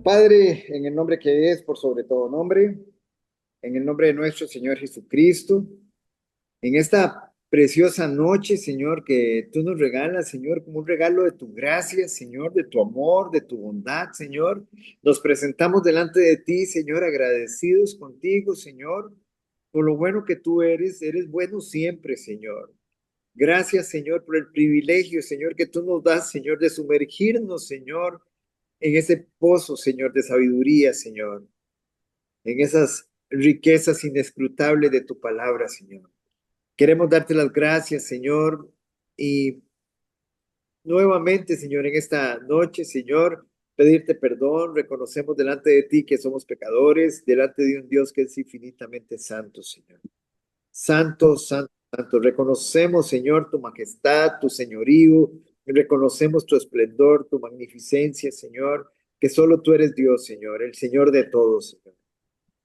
Padre, en el nombre que es por sobre todo nombre, en el nombre de nuestro Señor Jesucristo, en esta preciosa noche, Señor, que tú nos regalas, Señor, como un regalo de tu gracia, Señor, de tu amor, de tu bondad, Señor. Nos presentamos delante de ti, Señor, agradecidos contigo, Señor, por lo bueno que tú eres. Eres bueno siempre, Señor. Gracias, Señor, por el privilegio, Señor, que tú nos das, Señor, de sumergirnos, Señor, en ese pozo, Señor, de sabiduría, Señor, en esas riquezas inescrutables de tu palabra, Señor. Queremos darte las gracias, Señor, y nuevamente, Señor, en esta noche, Señor, pedirte perdón. Reconocemos delante de ti que somos pecadores, delante de un Dios que es infinitamente santo, Señor. Santo, santo, santo. Reconocemos, Señor, tu majestad, tu señorío. Reconocemos tu esplendor, tu magnificencia, Señor, que solo tú eres Dios, Señor, el Señor de todos, Señor.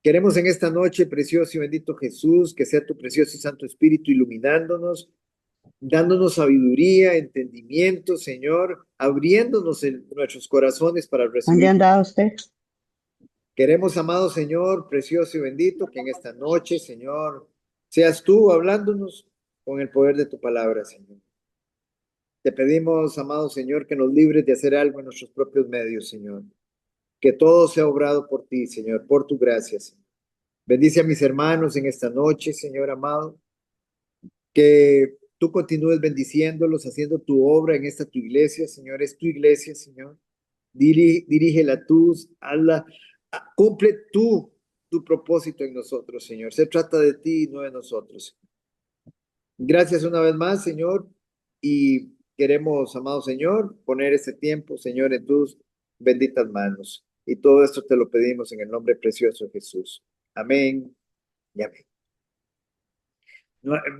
Queremos en esta noche, precioso y bendito Jesús, que sea tu precioso y santo Espíritu iluminándonos, dándonos sabiduría, entendimiento, Señor, abriéndonos en nuestros corazones para ¿Dónde recibir. andaba usted? Queremos, amado Señor, precioso y bendito, que en esta noche, Señor, seas tú hablándonos con el poder de tu palabra, Señor. Te pedimos, amado Señor, que nos libres de hacer algo en nuestros propios medios, Señor. Que todo sea obrado por ti, Señor, por tu gracia, Señor. Bendice a mis hermanos en esta noche, Señor amado. Que tú continúes bendiciéndolos, haciendo tu obra en esta tu iglesia, Señor. Es tu iglesia, Señor. Dirígela tú, hazla, cumple tú tu propósito en nosotros, Señor. Se trata de ti y no de nosotros. Gracias una vez más, Señor, y queremos, amado Señor, poner este tiempo, Señor, en tus benditas manos. Y todo esto te lo pedimos en el nombre precioso de Jesús. Amén y amén.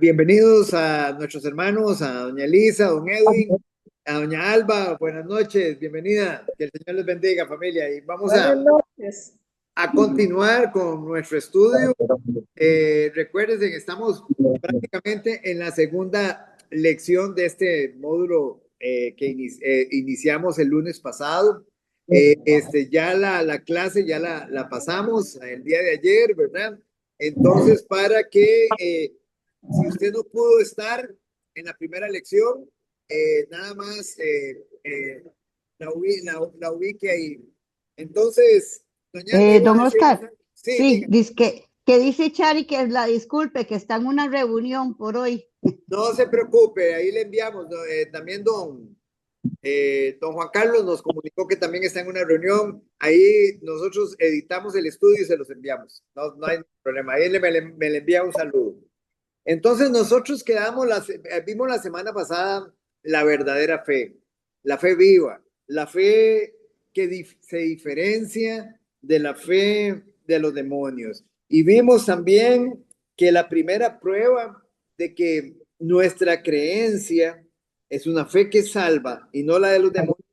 Bienvenidos a nuestros hermanos, a doña Elisa, a don Edwin, a doña Alba. Buenas noches, bienvenida. Que el Señor les bendiga, familia. Y vamos Buenas noches. a continuar con nuestro estudio. Recuerden que estamos prácticamente en la segunda lección de este módulo que iniciamos el lunes pasado. Ya la clase ya la pasamos el día de ayer, ¿verdad? Entonces, para que si usted no pudo estar en la primera lección, nada más la ubique ahí. Entonces, doña Alba iba a Don decirnos, Oscar, sí, sí, diga. dice que dice Chari que la disculpe, que está en una reunión por hoy. No se preocupe, ahí le enviamos. ¿No? También don Juan Carlos nos comunicó que también está en una reunión. Ahí nosotros editamos el estudio y se los enviamos. No, no hay problema. Ahí me le envía un saludo. Entonces nosotros vimos la semana pasada la verdadera fe, la fe viva, la fe que se diferencia de la fe de los demonios. Y vimos también que la primera prueba de que nuestra creencia es una fe que salva y no la de los demonios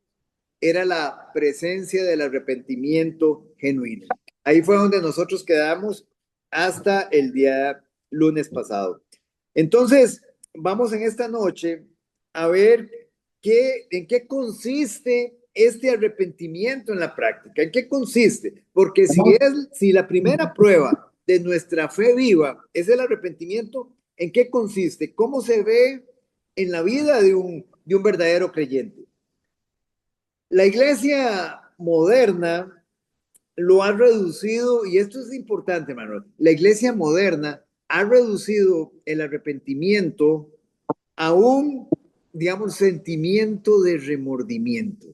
era la presencia del arrepentimiento genuino. Ahí fue donde nosotros quedamos hasta el día lunes pasado. Entonces, vamos en esta noche a ver en qué consiste este arrepentimiento en la práctica. ¿En qué consiste? Porque si la primera prueba de nuestra fe viva es el arrepentimiento, ¿en qué consiste? ¿Cómo se ve en la vida de un verdadero creyente? La iglesia moderna lo ha reducido, y esto es importante, Manuel, la iglesia moderna ha reducido el arrepentimiento a un, digamos, sentimiento de remordimiento.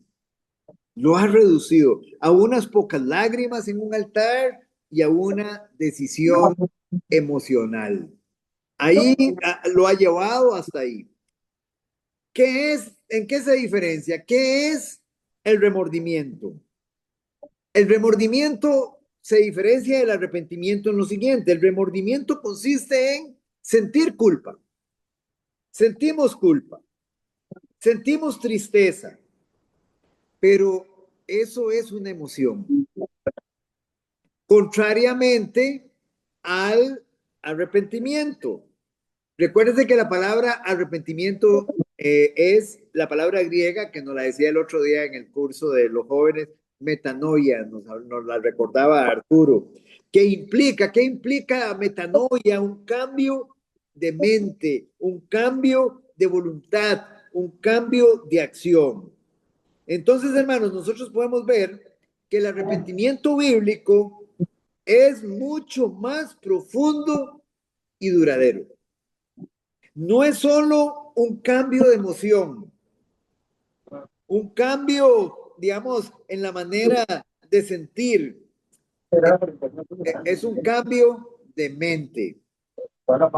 Lo ha reducido a unas pocas lágrimas en un altar y a una decisión emocional. Ahí lo ha llevado hasta ahí. ¿Qué es? ¿En qué se diferencia? ¿Qué es el remordimiento? El remordimiento se diferencia del arrepentimiento en lo siguiente. El remordimiento consiste en sentir culpa. Sentimos culpa, sentimos tristeza, pero eso es una emoción. Contrariamente al arrepentimiento. Recuérdense que la palabra arrepentimiento es la palabra griega que nos la decía el otro día en el curso de los jóvenes, metanoia, nos la recordaba Arturo. ¿Qué implica metanoia? Un cambio de mente, un cambio de voluntad, un cambio de acción. Entonces, hermanos, nosotros podemos ver que el arrepentimiento bíblico es mucho más profundo y duradero. No es solo un cambio de emoción, un cambio, digamos, en la manera de sentir. Es un cambio de mente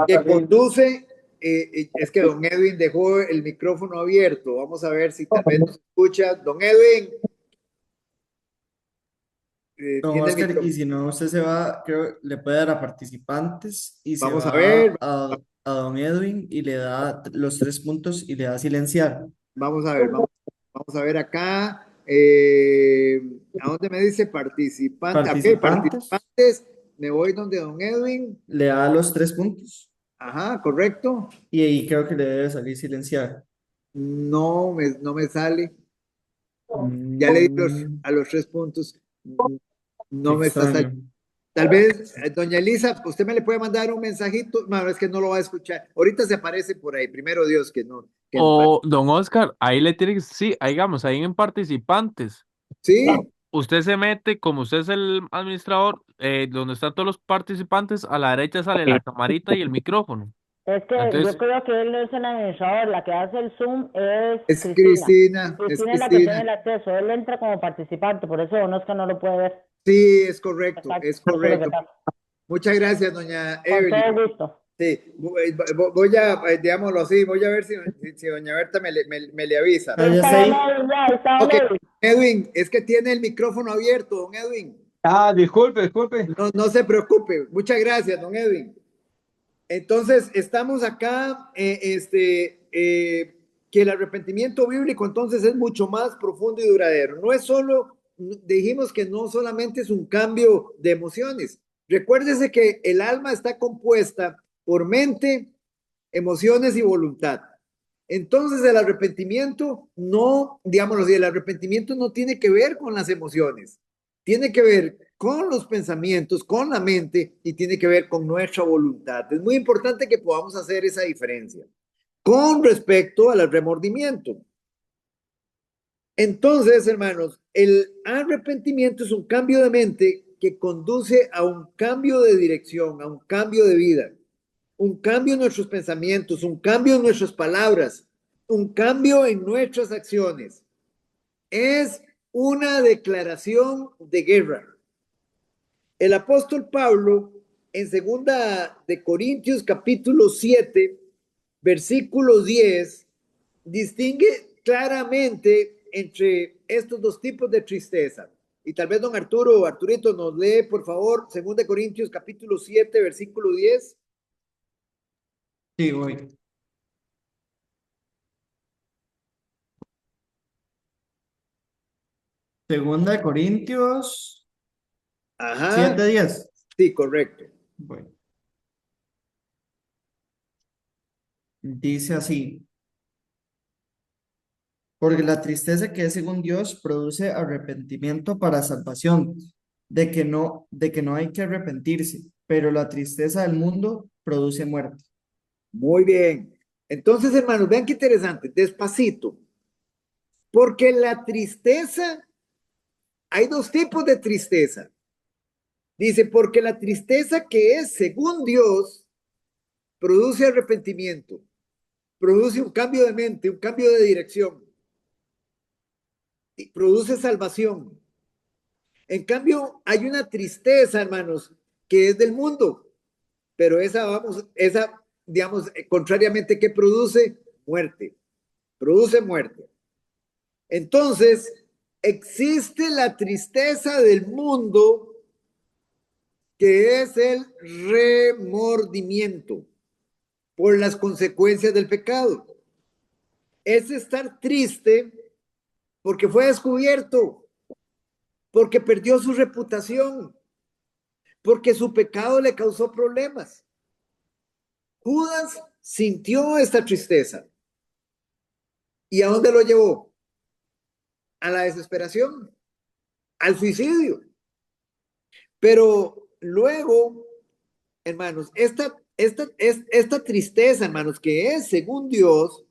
que conduce, es que don Edwin dejó el micrófono abierto. Vamos a ver si tal vez nos escucha. Don Edwin, Don tiene el Oscar, y micrófono. si no, usted se va, creo, le puede dar a participantes y se Vamos a va ver, a don Edwin y le da los 3 puntos y le da silenciar. vamos a ver, vamos a ver acá. ¿A dónde me dice participante? Ok, Participantes, participantes. Me voy donde don Edwin. le da los 3 puntos Ajá, correcto. y ahí creo que le debe salir silenciar. No me sale. Ya le di Mm, a los 3 puntos. qué No me está saliendo. extraño. Tal vez, doña Elisa, usted me le puede mandar un mensajito. No, es que no lo va a escuchar. Ahorita se aparece por ahí. Primero Dios que no. O, don Oscar, ahí le tiene que, sí, ahí digamos, ahí en participantes. Sí, Usted se mete, como usted es el administrador, donde están todos los participantes, a la derecha sale la camarita y el micrófono. Es que yo Entonces, creo que él es el administrador, la que hace el Zoom es es Cristina. Cristina, es Cristina es la que tiene Cristina. el acceso, él entra como participante, por eso Don Oscar no lo puede ver. Sí, es correcto, Exacto, es eso es lo que correcto. pasa. Muchas gracias, doña Con Evelyn. todo gusto. Sí, voy a, digámoslo así, voy a ver si doña Berta me le avisa. Ah, ya Está está Don ahí. Edwin, ya, está Don Ok, Edwin. Edwin, es que tiene el micrófono abierto, don Edwin. Ah, disculpe, disculpe. No se preocupe. Muchas gracias, don Edwin. Entonces, estamos acá, que el arrepentimiento bíblico entonces es mucho más profundo y duradero. No es solo, dijimos que no solamente es un cambio de emociones. Recuérdese que el alma está compuesta por mente, emociones y voluntad. Entonces el arrepentimiento no, digámoslo así, el arrepentimiento no tiene que ver con las emociones, tiene que ver con los pensamientos, con la mente y tiene que ver con nuestra voluntad. Es muy importante que podamos hacer esa diferencia con respecto al remordimiento. Entonces, hermanos, el arrepentimiento es un cambio de mente que conduce a un cambio de dirección, a un cambio de vida, un cambio en nuestros pensamientos, un cambio en nuestras palabras, un cambio en nuestras acciones. Es una declaración de guerra. El apóstol Pablo, en segunda de Corintios capítulo 7, versículo 10, distingue claramente entre estos dos tipos de tristeza. Y tal vez don Arturito nos lee, por favor, segunda de Corintios capítulo 7, versículo 10. Sí, voy. Segunda de Corintios Ajá, 7:10. sí, correcto. Bueno, dice así. Porque la tristeza que es según Dios produce arrepentimiento para salvación, de que no hay que arrepentirse, pero la tristeza del mundo produce muerte. Muy bien. Entonces, hermanos, vean qué interesante, despacito. Porque la tristeza, hay dos tipos de tristeza. Dice, porque la tristeza que es según Dios produce arrepentimiento, produce un cambio de mente, un cambio de dirección, y produce salvación. En cambio, hay una tristeza, hermanos, que es del mundo, pero digamos, contrariamente, que produce muerte, produce muerte. Entonces, existe la tristeza del mundo, que es el remordimiento por las consecuencias del pecado. Es estar triste porque fue descubierto, porque perdió su reputación, porque su pecado le causó problemas. Judas sintió esta tristeza. ¿Y a dónde lo llevó? A la desesperación. al suicidio. Pero luego, hermanos, esta tristeza, hermanos, que es según Dios,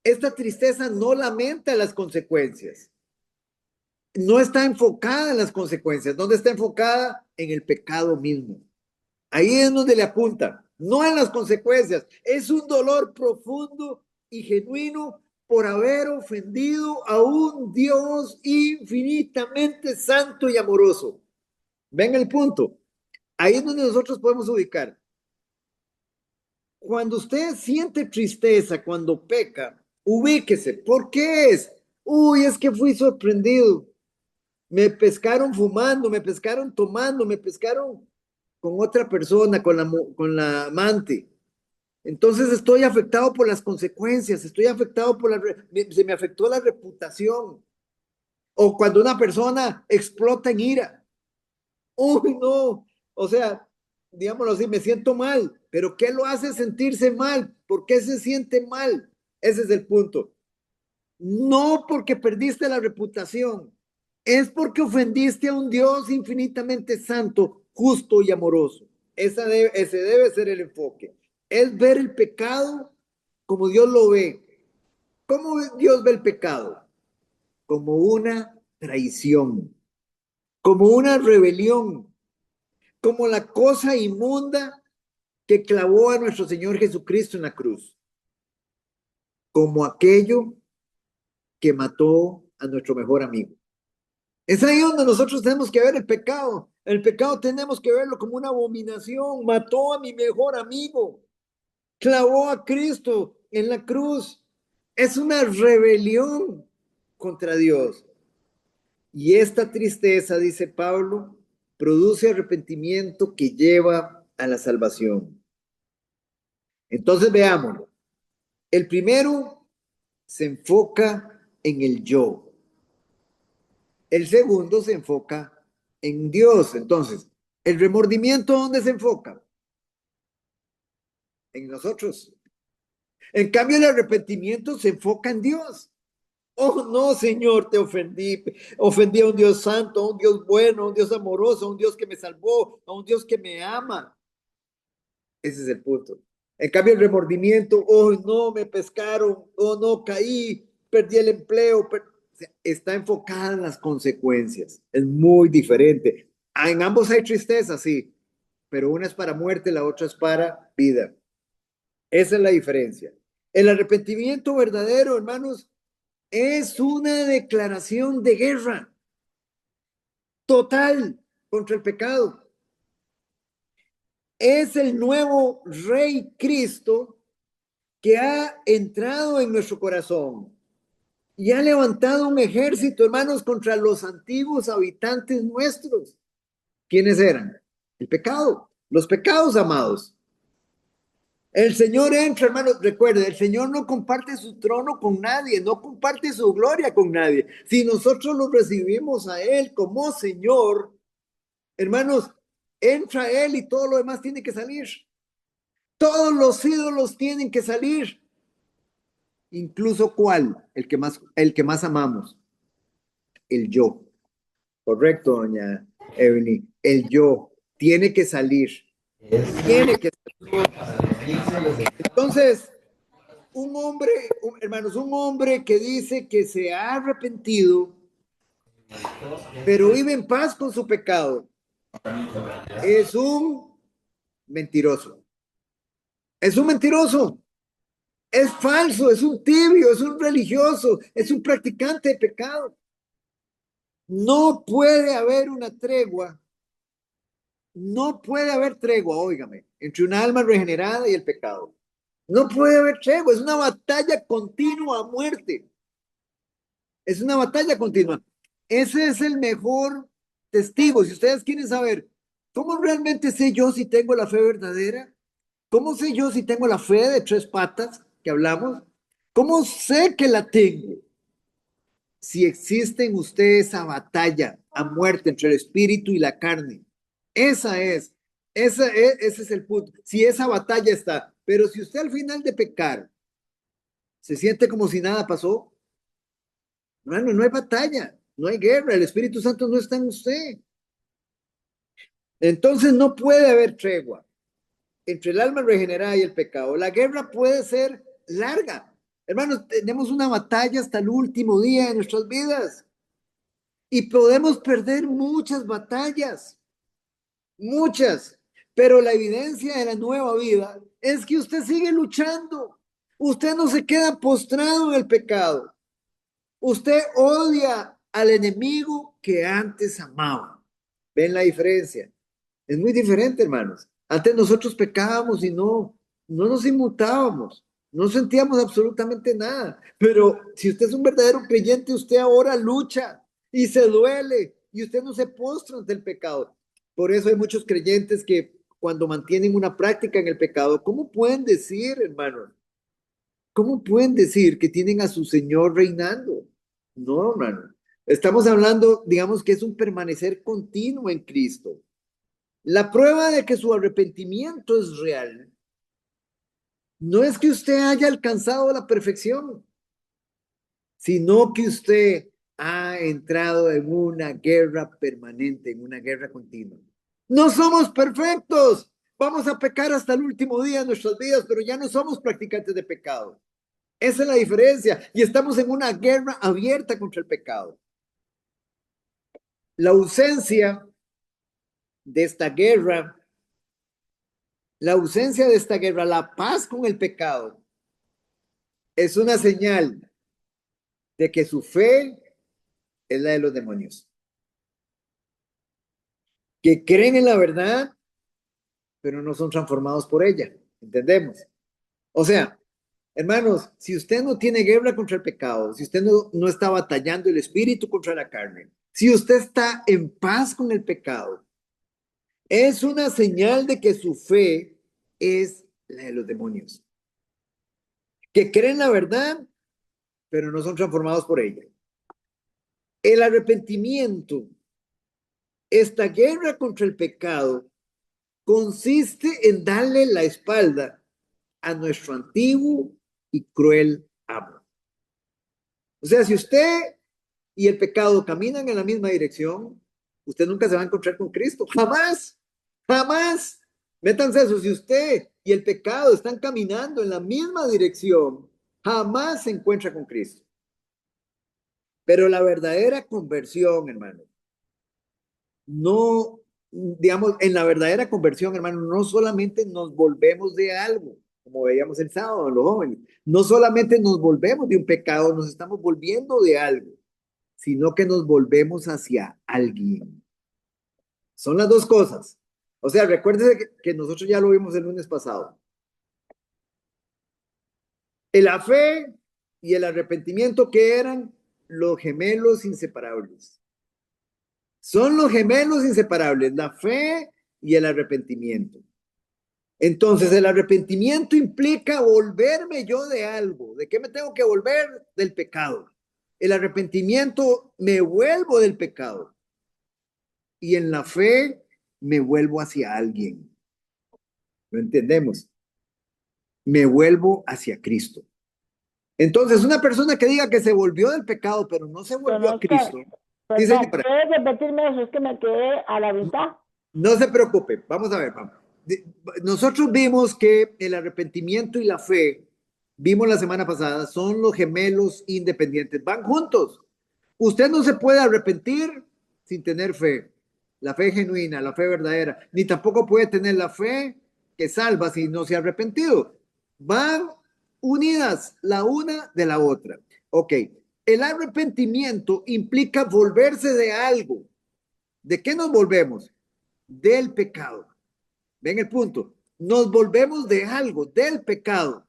esta tristeza no lamenta las consecuencias. No está enfocada en las consecuencias. ¿Dónde está enfocada? En el pecado mismo. Ahí es donde le apunta, no en las consecuencias. Es un dolor profundo y genuino por haber ofendido a un Dios infinitamente santo y amoroso. Ven el punto. Ahí es donde nosotros podemos ubicar. Cuando usted siente tristeza, cuando peca, ubíquese. ¿Por qué es? Uy, es que fui sorprendido. Me pescaron fumando, me pescaron tomando, me pescaron con otra persona, con la amante. Entonces estoy afectado por las consecuencias, estoy afectado por se me afectó la reputación. O cuando una persona explota en ira. Uy, no. O sea, digámoslo así, me siento mal. Pero ¿qué lo hace sentirse mal? ¿Por qué se siente mal? Ese es el punto. No porque perdiste la reputación, es porque ofendiste a un Dios infinitamente santo, justo y amoroso. Ese debe ser el enfoque. Es ver el pecado como Dios lo ve. ¿Cómo Dios ve el pecado? Como una traición, como una rebelión, como la cosa inmunda que clavó a nuestro Señor Jesucristo en la cruz, como aquello que mató a nuestro mejor amigo. Es ahí donde nosotros tenemos que ver el pecado. El pecado tenemos que verlo como una abominación. Mató a mi mejor amigo. Clavó a Cristo en la cruz. Es una rebelión contra Dios. Y esta tristeza, dice Pablo, produce arrepentimiento que lleva a la salvación. Entonces veámoslo. El primero se enfoca en el yo. El segundo se enfoca en Dios. Entonces, ¿el remordimiento dónde se enfoca? En nosotros. En cambio, el arrepentimiento se enfoca en Dios. Oh, no, Señor, te ofendí. Ofendí a un Dios santo, a un Dios bueno, a un Dios amoroso, a un Dios que me salvó, a un Dios que me ama. Ese es el punto. En cambio, el remordimiento, oh, no, me pescaron, oh, no, caí, perdí el empleo. Está enfocada en las consecuencias. Es muy diferente. En ambos hay tristeza, sí, pero una es para muerte, la otra es para vida. Esa es la diferencia. El arrepentimiento verdadero, hermanos, es una declaración de guerra total contra el pecado. Es el nuevo Rey Cristo que ha entrado en nuestro corazón y ha levantado un ejército, hermanos, contra los antiguos habitantes nuestros. ¿Quiénes eran? El pecado, los pecados amados. El Señor entra, hermanos, recuerden, el Señor no comparte su trono con nadie, no comparte su gloria con nadie. Si nosotros lo recibimos a Él como Señor, hermanos, entra Él y todo lo demás tiene que salir. Todos los ídolos tienen que salir. Incluso ¿cuál? El que más amamos. El yo. Correcto, doña Evany. El yo tiene que salir. Tiene que salir. Entonces, hermanos, un hombre que dice que se ha arrepentido, pero vive en paz con su pecado, es un mentiroso. Es un mentiroso. Es falso, es un tibio, es un religioso, es un practicante de pecado. No puede haber una tregua, no puede haber tregua, óigame, entre una alma regenerada y el pecado. No puede haber tregua, es una batalla continua a muerte. Es una batalla continua. Ese es el mejor testigo. Si ustedes quieren saber, ¿cómo realmente sé yo si tengo la fe verdadera? ¿Cómo sé yo si tengo la fe de tres patas que hablamos? ¿Cómo sé que la tengo? Si existe en usted esa batalla a muerte entre el espíritu y la carne. Ese es el punto. Si esa batalla está, pero si usted al final de pecar se siente como si nada pasó, hermano, no hay batalla. No hay guerra, el Espíritu Santo no está en usted. Entonces no puede haber tregua entre el alma regenerada y el pecado. La guerra puede ser larga. Hermanos, tenemos una batalla hasta el último día de nuestras vidas y podemos perder muchas batallas, muchas, pero la evidencia de la nueva vida es que usted sigue luchando. Usted no se queda postrado en el pecado. Usted odia al enemigo que antes amaba. ¿Ven la diferencia? Es muy diferente, hermanos. Antes nosotros pecábamos y no nos inmutábamos, no sentíamos absolutamente nada. Pero si usted es un verdadero creyente, usted ahora lucha y se duele y usted no se postra ante el pecado. Por eso hay muchos creyentes que cuando mantienen una práctica en el pecado, ¿cómo pueden decir, hermanos? ¿Cómo pueden decir que tienen a su Señor reinando? No, hermano. Estamos hablando, digamos, que es un permanecer continuo en Cristo. La prueba de que su arrepentimiento es real no es que usted haya alcanzado la perfección, sino que usted ha entrado en una guerra permanente, en una guerra continua. No somos perfectos. Vamos a pecar hasta el último día de nuestras vidas, pero ya no somos practicantes de pecado. Esa es la diferencia. Y estamos en una guerra abierta contra el pecado. La ausencia de esta guerra, la paz con el pecado, es una señal de que su fe es la de los demonios. Que creen en la verdad, pero no son transformados por ella. ¿Entendemos? O sea, hermanos, si usted no tiene guerra contra el pecado, si usted no está batallando el espíritu contra la carne, si usted está en paz con el pecado, es una señal de que su fe es la de los demonios. Que creen la verdad, pero no son transformados por ella. El arrepentimiento, esta guerra contra el pecado, consiste en darle la espalda a nuestro antiguo y cruel amo. O sea, si usted y el pecado caminan en la misma dirección, usted nunca se va a encontrar con Cristo. Jamás, jamás. Métanse eso. Si usted y el pecado están caminando en la misma dirección, jamás se encuentra con Cristo. Pero la verdadera conversión, hermano, no, digamos, en la verdadera conversión, hermano, no solamente nos volvemos de algo, como veíamos el sábado, los jóvenes, no solamente nos volvemos de un pecado, nos estamos volviendo de algo, sino que nos volvemos hacia alguien. Son las dos cosas. O sea, recuérdese que nosotros ya lo vimos el lunes pasado. La fe y el arrepentimiento, que eran los gemelos inseparables. Son los gemelos inseparables, la fe y el arrepentimiento. Entonces, el arrepentimiento implica volverme yo de algo. ¿De qué me tengo que volver? Del pecado. El arrepentimiento, me vuelvo del pecado. Y en la fe me vuelvo hacia alguien. ¿Lo entendemos? Me vuelvo hacia Cristo. Entonces, una persona que diga que se volvió del pecado, pero no se volvió a Cristo. Perdón, ¿puedes repetirme eso? Es que me quedé a la mitad. No se preocupe, vamos a ver. Vamos. Nosotros vimos que el arrepentimiento y la fe, vimos la semana pasada, son los gemelos independientes, van juntos. Usted no se puede arrepentir sin tener fe, la fe genuina, la fe verdadera, ni tampoco puede tener la fe que salva si no se ha arrepentido. Van unidas la una de la otra. Ok, el arrepentimiento implica volverse de algo. ¿De qué nos volvemos? Del pecado. Ven el punto. Nos volvemos de algo, del pecado.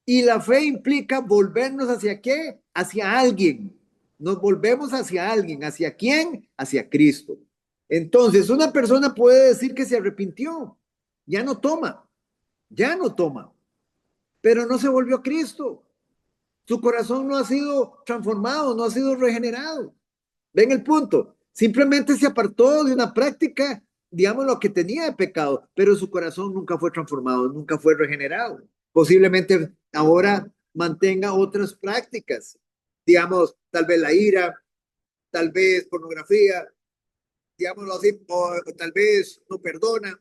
Y la fe implica volvernos hacia qué? Hacia alguien. Nos volvemos hacia alguien. ¿Hacia quién? Hacia Cristo. Entonces, una persona puede decir que se arrepintió. Ya no toma. Ya no toma. Pero no se volvió a Cristo. Su corazón no ha sido transformado, no ha sido regenerado. ¿Ven el punto? Simplemente se apartó de una práctica, digamos, lo que tenía de pecado, pero su corazón nunca fue transformado, nunca fue regenerado. Posiblemente ahora mantenga otras prácticas, digamos, tal vez la ira, tal vez pornografía, digámoslo así, o tal vez no perdona,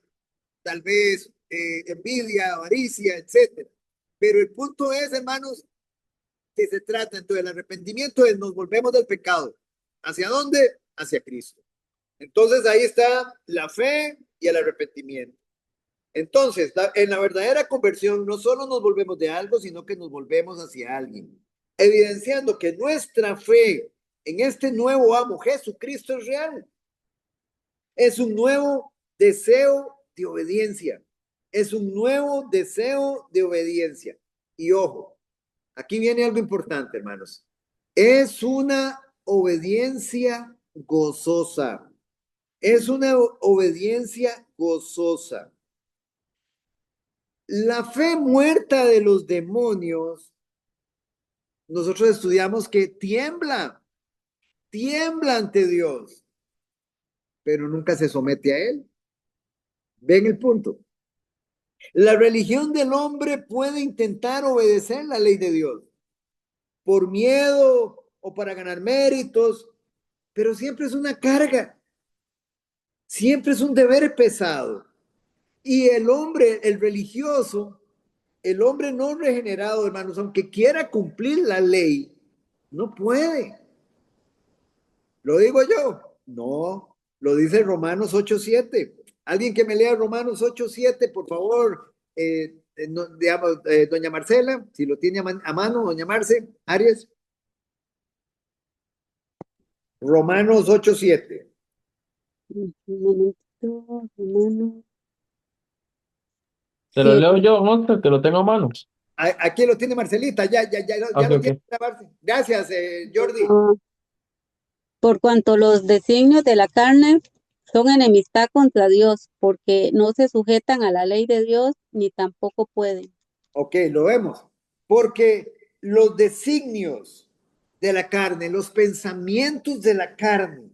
tal vez envidia, avaricia, etcétera. Pero el punto es, hermanos, que se trata entonces el arrepentimiento es nos volvemos del pecado. ¿Hacia dónde? Hacia Cristo. Entonces ahí está la fe y el arrepentimiento. Entonces, en la verdadera conversión no solo nos volvemos de algo, sino que nos volvemos hacia alguien, evidenciando que nuestra fe en este nuevo amo, Jesucristo, es real. Es un nuevo deseo de obediencia. Es un nuevo deseo de obediencia. Y ojo, aquí viene algo importante, hermanos. Es una obediencia gozosa. Es una obediencia gozosa. La fe muerta de los demonios, nosotros estudiamos que tiembla ante Dios, pero nunca se somete a Él. ¿Ven el punto? La religión del hombre puede intentar obedecer la ley de Dios por miedo o para ganar méritos, pero siempre es una carga, siempre es un deber pesado. Y el hombre, el religioso, el hombre no regenerado, hermanos, aunque quiera cumplir la ley, no puede. ¿Lo digo yo? No, lo dice Romanos 8:7. Alguien que me lea Romanos 8:7, por favor. Digamos, doña Marcela, si lo tiene a mano, doña Marce, Arias. Romanos 8:7. Un momentito, Romano. Te lo leo 7. yo, Oscar, que lo tengo a mano. Aquí lo tiene Marcelita, ya Ok, lo ok. tiene. Gracias, Jordi. Ah, por cuanto los designios de la carne son enemistad contra Dios, porque no se sujetan a la ley de Dios, ni tampoco pueden. Ok, lo vemos. Porque los designios de la carne, los pensamientos de la carne,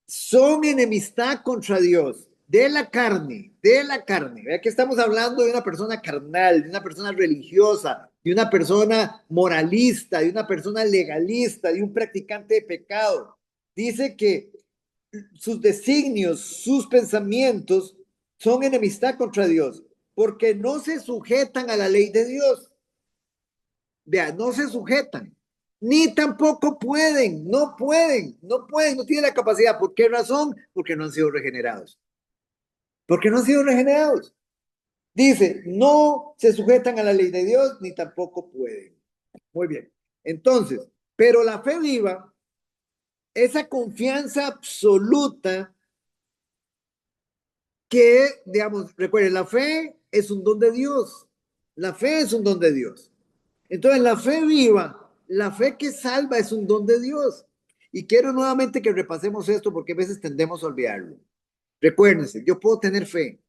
son enemistad contra Dios, de la carne, de la carne. Vea que estamos hablando de una persona carnal, de una persona religiosa, de una persona moralista, de una persona legalista, de un practicante de pecado. Dice que sus designios, sus pensamientos son enemistad contra Dios, porque no se sujetan a la ley de Dios. Vea, no se sujetan, ni tampoco pueden, no tienen la capacidad. ¿Por qué razón? Porque no han sido regenerados. Porque no han sido regenerados. Dice, no se sujetan a la ley de Dios, ni tampoco pueden. Muy bien. Entonces, pero la fe viva, esa confianza absoluta que, digamos, recuerden, la fe es un don de Dios. La fe es un don de Dios. Entonces, la fe viva, la fe que salva es un don de Dios. Y quiero nuevamente que repasemos esto porque a veces tendemos a olvidarlo. Recuérdense, yo puedo tener fe,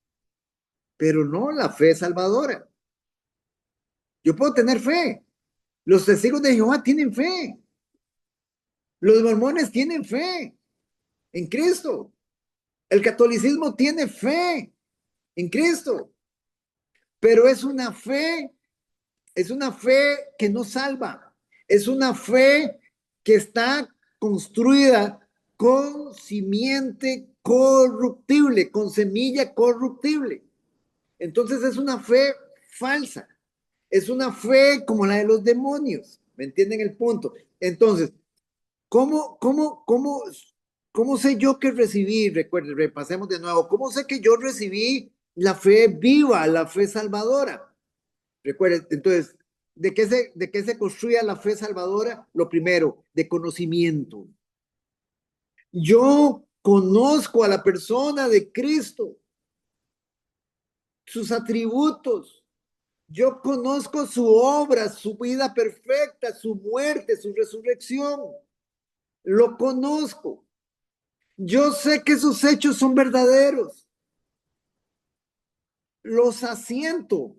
pero no la fe salvadora. Yo puedo tener fe. Los testigos de Jehová tienen fe. Los mormones tienen fe en Cristo. El catolicismo tiene fe en Cristo. Pero es una fe que no salva. Es una fe que está construida con simiente corruptible, con semilla corruptible. Entonces es una fe falsa. Es una fe como la de los demonios. ¿Me entienden el punto? Entonces, ¿cómo sé yo que recibí? Recuerden, repasemos de nuevo. ¿Cómo sé que yo recibí la fe viva, la fe salvadora? Recuerden, entonces, ¿de qué se construye la fe salvadora? Lo primero, de conocimiento. Yo conozco a la persona de Cristo, sus atributos. Yo conozco su obra, su vida perfecta, su muerte, su resurrección. Lo conozco. Yo sé que sus hechos son verdaderos. Los asiento.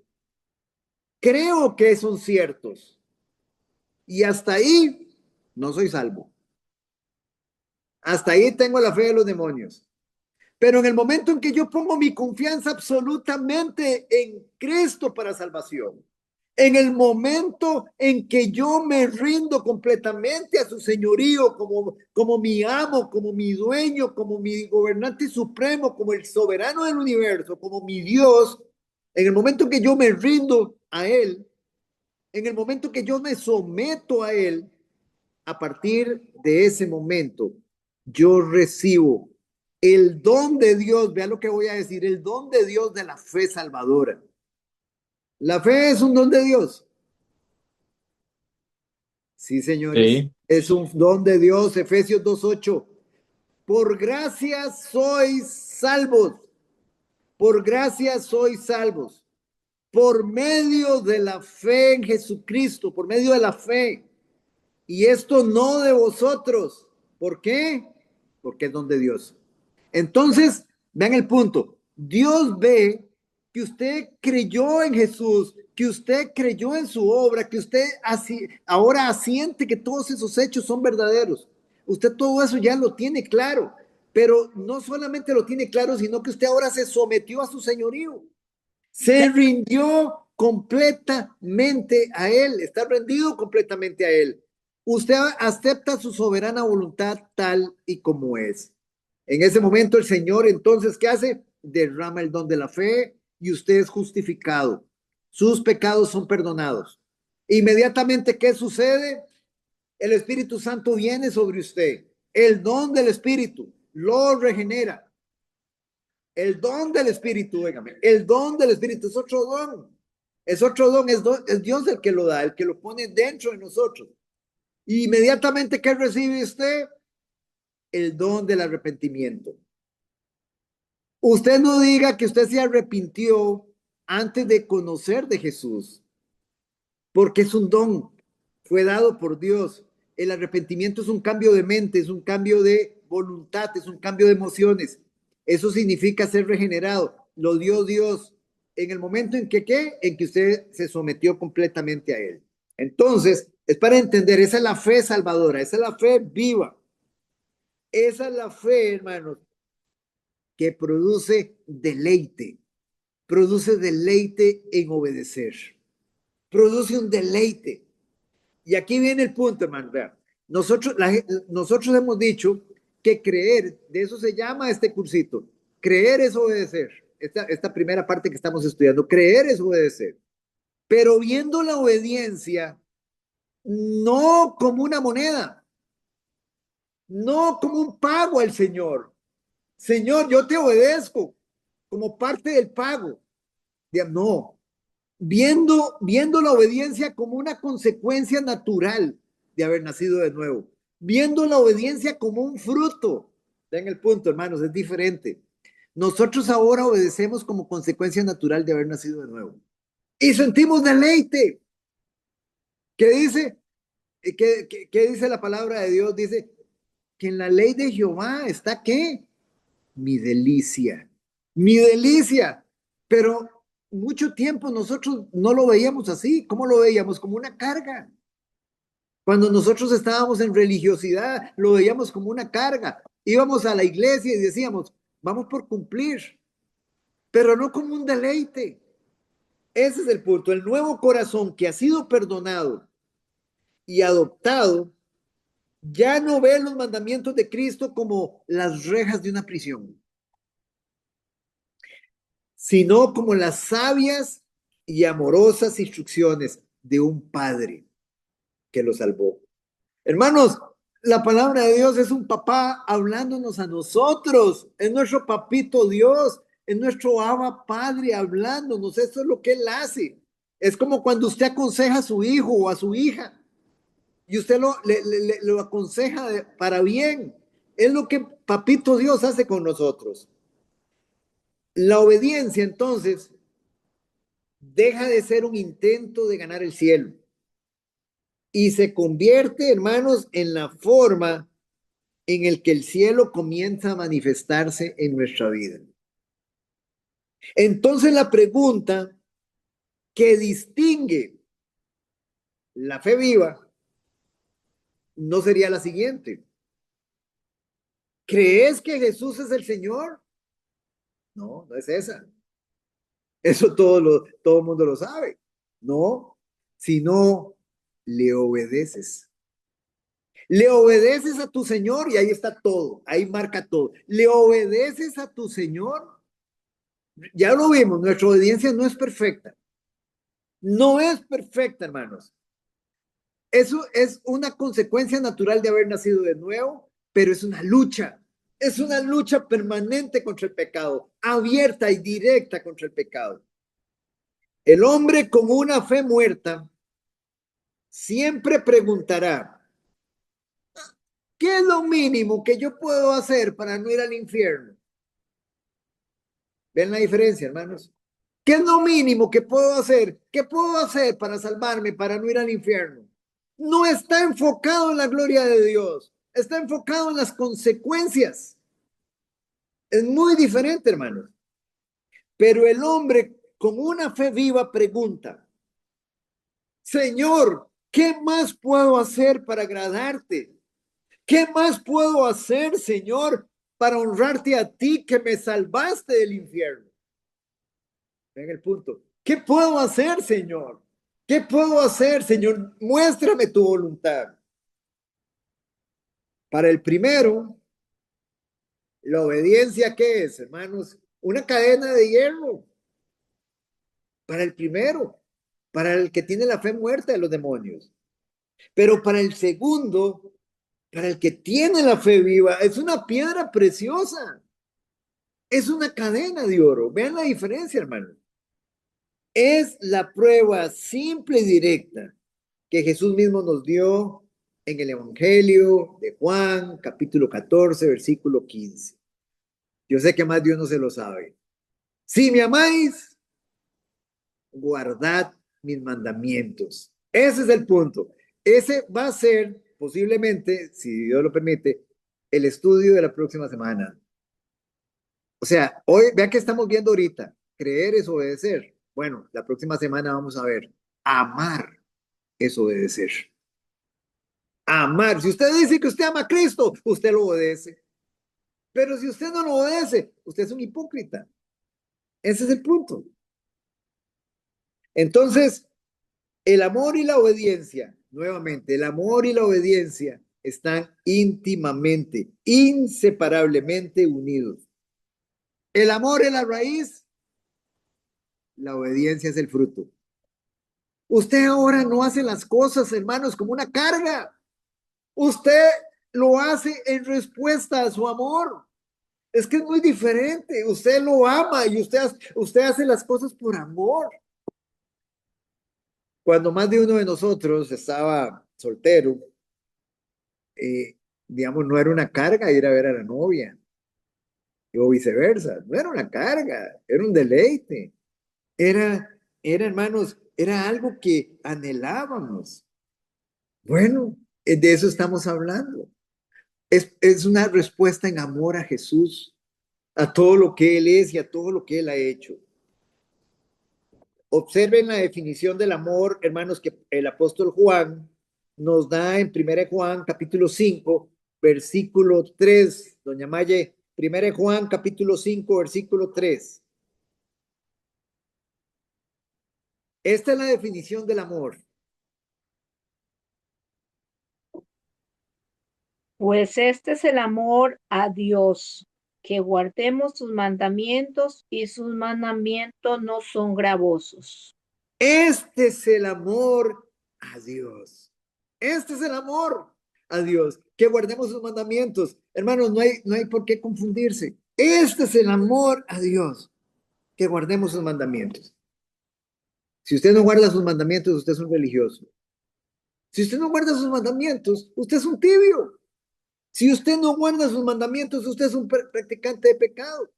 Creo que son ciertos. Y hasta ahí no soy salvo. Hasta ahí tengo la fe de los demonios. Pero en el momento en que yo pongo mi confianza absolutamente en Cristo para salvación, En el momento en que yo me rindo completamente a su señorío como mi amo, como mi dueño, como mi gobernante supremo, como el soberano del universo, como mi Dios, en el momento que yo me rindo a Él, en el momento que yo me someto a Él, a partir de ese momento, yo recibo el don de Dios, vea lo que voy a decir, el don de Dios de la fe salvadora. La fe es un don de Dios. Sí, señores, Sí. es un don de Dios, Efesios 2:8. Por gracia sois salvos, por gracia sois salvos, por medio de la fe en Jesucristo, por medio de la fe. Y esto no de vosotros. ¿Por qué? Porque es don de Dios. Entonces, vean el punto. Dios ve que usted creyó en Jesús, que usted creyó en su obra, que usted así, ahora asiente que todos esos hechos son verdaderos. Usted todo eso ya lo tiene claro, pero no solamente lo tiene claro, sino que usted ahora se sometió a su señorío. Se rindió completamente a Él, está rendido completamente a Él. Usted acepta su soberana voluntad tal y como es. En ese momento el Señor entonces, ¿qué hace? Derrama el don de la fe y usted es justificado. Sus pecados son perdonados. Inmediatamente, ¿qué sucede? El Espíritu Santo viene sobre usted. El don del Espíritu lo regenera. El don del Espíritu, dígame, el don del Espíritu es otro don. Es otro don, es Dios el que lo da, el que lo pone dentro de nosotros. Y inmediatamente, ¿qué recibe usted? El don del arrepentimiento. Usted no diga que usted se arrepintió antes de conocer de Jesús, porque es un don, fue dado por Dios. El arrepentimiento es un cambio de mente, es un cambio de voluntad, es un cambio de emociones. Eso significa ser regenerado. Lo dio Dios en el momento en que, ¿qué? En que usted se sometió completamente a Él. Entonces, es para entender, esa es la fe salvadora, esa es la fe viva. Esa es la fe, hermanos, que produce deleite en obedecer, produce un deleite. Y aquí viene el punto, hermano. Nosotros hemos dicho que creer, de eso se llama este cursito, creer es obedecer. Esta primera parte que estamos estudiando, creer es obedecer. Pero viendo la obediencia no como una moneda, no como un pago al Señor. Señor, yo te obedezco como parte del pago. No, viendo la obediencia como una consecuencia natural de haber nacido de nuevo, viendo la obediencia como un fruto. Ven el punto, hermanos, es diferente. Nosotros ahora obedecemos como consecuencia natural de haber nacido de nuevo. Y sentimos deleite. ¿Qué dice? ¿Qué dice la palabra de Dios? Dice que en la ley de Jehová está ¿qué? Mi delicia. Mi delicia. Pero mucho tiempo nosotros no lo veíamos así. ¿Cómo lo veíamos? Como una carga. Cuando nosotros estábamos en religiosidad, lo veíamos como una carga. Íbamos a la iglesia y decíamos, vamos por cumplir, pero no como un deleite. Ese es el punto. El nuevo corazón que ha sido perdonado y adoptado ya no ve los mandamientos de Cristo como las rejas de una prisión, sino como las sabias y amorosas instrucciones de un padre que lo salvó. Hermanos, la palabra de Dios es un papá hablándonos a nosotros, es nuestro papito Dios, es nuestro Abba Padre hablándonos, eso es lo que Él hace. Es como cuando usted aconseja a su hijo o a su hija y usted lo aconseja para bien. Es lo que papito Dios hace con nosotros. La obediencia, entonces, deja de ser un intento de ganar el cielo y se convierte, hermanos, en la forma en el que el cielo comienza a manifestarse en nuestra vida. Entonces la pregunta que distingue la fe viva no sería la siguiente. ¿Crees que Jesús es el Señor? No, no es esa. Eso todo el mundo lo sabe. No, sino le obedeces. Le obedeces a tu Señor y ahí está todo, ahí marca todo. Le obedeces a tu Señor. Ya lo vimos, nuestra obediencia no es perfecta. No es perfecta, hermanos. Eso es una consecuencia natural de haber nacido de nuevo, pero es una lucha. Es una lucha permanente contra el pecado, abierta y directa contra el pecado. El hombre con una fe muerta siempre preguntará, ¿qué es lo mínimo que yo puedo hacer para no ir al infierno? ¿Ven la diferencia, hermanos? ¿Qué es lo mínimo que puedo hacer? ¿Qué puedo hacer para salvarme, para no ir al infierno? No está enfocado en la gloria de Dios, está enfocado en las consecuencias. Es muy diferente, hermanos. Pero el hombre con una fe viva pregunta, Señor, ¿qué más puedo hacer para agradarte? ¿Qué más puedo hacer, Señor, para honrarte a ti que me salvaste del infierno? Ven el punto. ¿Qué puedo hacer, Señor? ¿Qué puedo hacer, Señor? Muéstrame tu voluntad. Para el primero, la obediencia, ¿qué es, hermanos? Una cadena de hierro. Para el primero, para el que tiene la fe muerta de los demonios. Pero para el segundo, para el que tiene la fe viva, es una piedra preciosa. Es una cadena de oro. Vean la diferencia, hermanos. Es la prueba simple y directa que Jesús mismo nos dio en el Evangelio de Juan, capítulo 14, versículo 15. Yo sé que más Dios no se lo sabe. Si me amáis, guardad mis mandamientos. Ese es el punto. Ese va a ser posiblemente, si Dios lo permite, el estudio de la próxima semana. O sea, hoy, vean que estamos viendo ahorita, creer es obedecer. Bueno, la próxima semana vamos a ver, amar es obedecer. Amar. Si usted dice que usted ama a Cristo, usted lo obedece. Pero si usted no lo obedece, usted es un hipócrita. Ese es el punto. Entonces, el amor y la obediencia, nuevamente, el amor y la obediencia están íntimamente, inseparablemente unidos. El amor es la raíz, la obediencia es el fruto. Usted ahora no hace las cosas, hermanos, como una carga. Usted lo hace en respuesta a su amor. Es que es muy diferente. Usted lo ama y usted hace las cosas por amor. Cuando más de uno de nosotros estaba soltero, digamos, no era una carga ir a ver a la novia, o viceversa. No era una carga, era un deleite. Hermanos, era algo que anhelábamos. Bueno, de eso estamos hablando. Es una respuesta en amor a Jesús, a todo lo que Él es y a todo lo que Él ha hecho. Observen la definición del amor, hermanos, que el apóstol Juan nos da en 1 Juan capítulo 5, versículo 3. Doña Maye, 1 Juan capítulo 5, versículo 3. Esta es la definición del amor. Pues este es el amor a Dios, que guardemos sus mandamientos y sus mandamientos no son gravosos. Este es el amor a Dios. Este es el amor a Dios, que guardemos sus mandamientos. Hermanos, no hay por qué confundirse. Este es el amor a Dios, que guardemos sus mandamientos. Si usted no guarda sus mandamientos, usted es un religioso. Si usted no guarda sus mandamientos, usted es un tibio. Si usted no guarda sus mandamientos, usted es un practicante de pecado.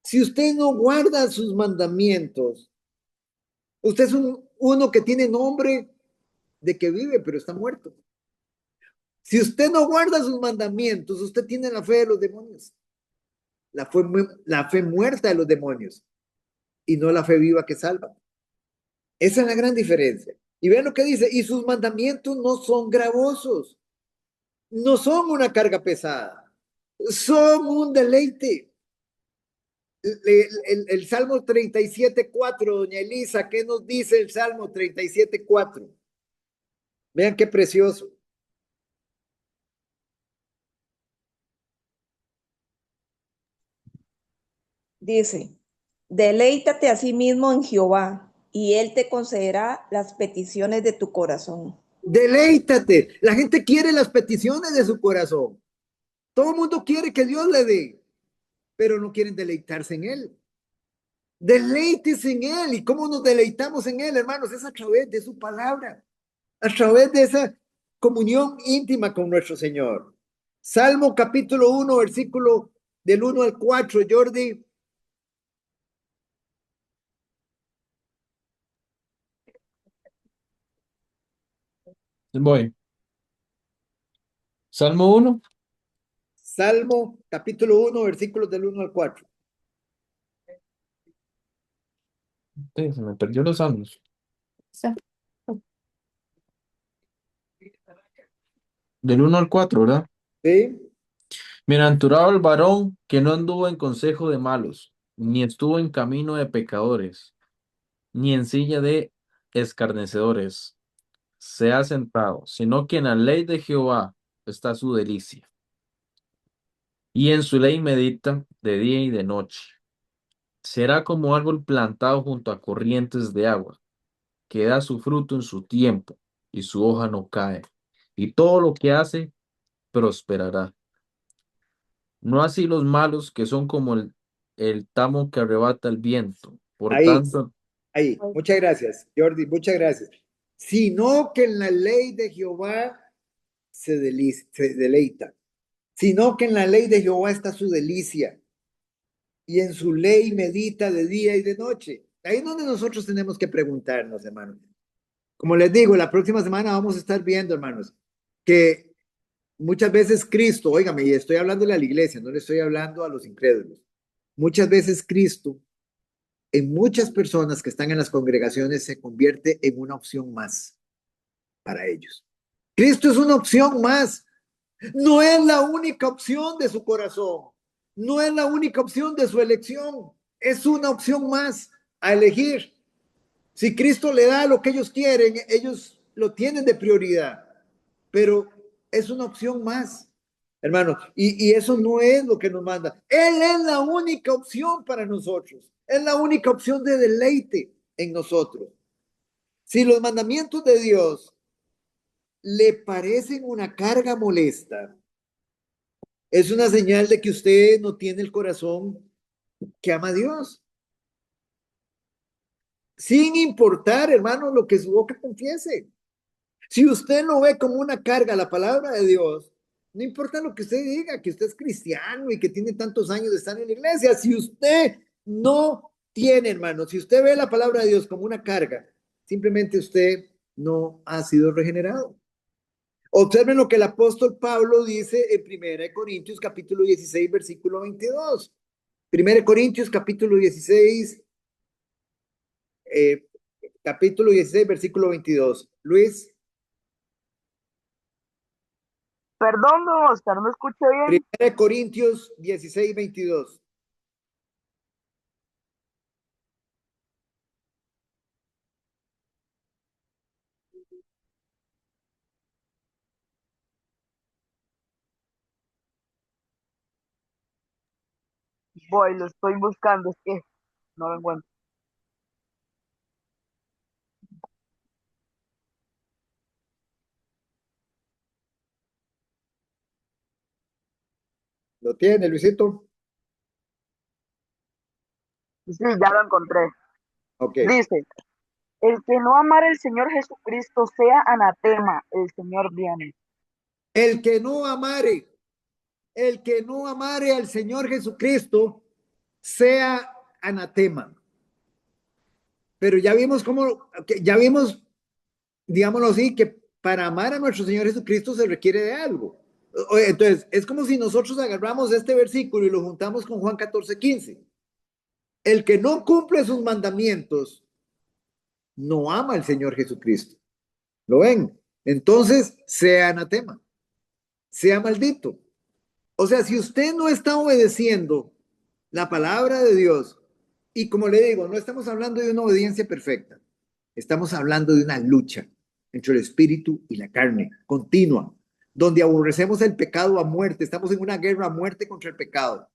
Si usted no guarda sus mandamientos, usted es uno que tiene nombre de que vive, pero está muerto. Si usted no guarda sus mandamientos, usted tiene la fe de los demonios. La fe muerta de los demonios y no la fe viva que salva. Esa es la gran diferencia. Y vean lo que dice, y sus mandamientos no son gravosos, no son una carga pesada, son un deleite. El Salmo 37:4, doña Elisa, ¿qué nos dice el Salmo 37:4? Vean qué precioso. Dice, deleítate a sí mismo en Jehová, y Él te concederá las peticiones de tu corazón. Deleítate. La gente quiere las peticiones de su corazón. Todo el mundo quiere que Dios le dé, pero no quieren deleitarse en Él. Deleítese en Él. ¿Y cómo nos deleitamos en Él, hermanos? Es a través de su palabra, a través de esa comunión íntima con nuestro Señor. Salmo capítulo 1, versículo del 1 al 4, Jordi. Voy. Salmo 1. Salmo capítulo 1, versículos del 1 al 4. Sí, se me perdió los salmos. Del 1 al 4, ¿verdad? ¿Sí? Bienaventurado el varón que no anduvo en consejo de malos, ni estuvo en camino de pecadores, ni en silla de escarnecedores se ha sentado, sino que en la ley de Jehová está su delicia, y en su ley medita de día y de noche. Será como árbol plantado junto a corrientes de agua, que da su fruto en su tiempo, y su hoja no cae, y todo lo que hace prosperará. No así los malos, que son como el tamo que arrebata el viento. Por Ahí, tanto, ahí. Muchas gracias, Jordi, muchas gracias. Sino que en la ley de Jehová se deleita. Sino que en la ley de Jehová está su delicia. Y en su ley medita de día y de noche. Ahí es donde nosotros tenemos que preguntarnos, hermanos. Como les digo, la próxima semana vamos a estar viendo, hermanos, que muchas veces Cristo, óigame, y estoy hablando a la iglesia, no le estoy hablando a los incrédulos. Muchas veces Cristo, en muchas personas que están en las congregaciones, se convierte en una opción más para ellos. Cristo es una opción más. No es la única opción de su corazón. No es la única opción de su elección. Es una opción más a elegir. Si Cristo le da lo que ellos quieren, ellos lo tienen de prioridad. Pero es una opción más, hermano. Y eso no es lo que nos manda. Él es la única opción para nosotros. Es la única opción de deleite en nosotros. Si los mandamientos de Dios le parecen una carga molesta, es una señal de que usted no tiene el corazón que ama a Dios. Sin importar, hermano, lo que su boca confiese. Si usted lo ve como una carga, la palabra de Dios, no importa lo que usted diga, que usted es cristiano y que tiene tantos años de estar en la iglesia, si usted no tiene, hermano, si usted ve la palabra de Dios como una carga, simplemente usted no ha sido regenerado. Observen lo que el apóstol Pablo dice en 1 Corintios capítulo 16, versículo 22. 1 Corintios capítulo 16, capítulo 16, versículo 22. Luis. Perdón, don Oscar, no escuché bien. 1 Corintios 16, 22. Voy, lo estoy buscando, es que no lo encuentro. ¿Lo tiene, Luisito? Sí, ya lo encontré. Ok. Dice, el que no amare al Señor Jesucristo sea anatema, el Señor viene. El que no amare al Señor Jesucristo sea anatema. Pero ya vimos digámoslo así, que para amar a nuestro Señor Jesucristo se requiere de algo. Entonces, es como si nosotros agarramos este versículo y lo juntamos con Juan 14:15. El que no cumple sus mandamientos no ama al Señor Jesucristo. ¿Lo ven? Entonces, sea anatema, sea maldito. O sea, si usted no está obedeciendo la palabra de Dios. Y como le digo, no estamos hablando de una obediencia perfecta, estamos hablando de una lucha entre el espíritu y la carne, continua, donde aborrecemos el pecado a muerte, estamos en una guerra a muerte contra el pecado,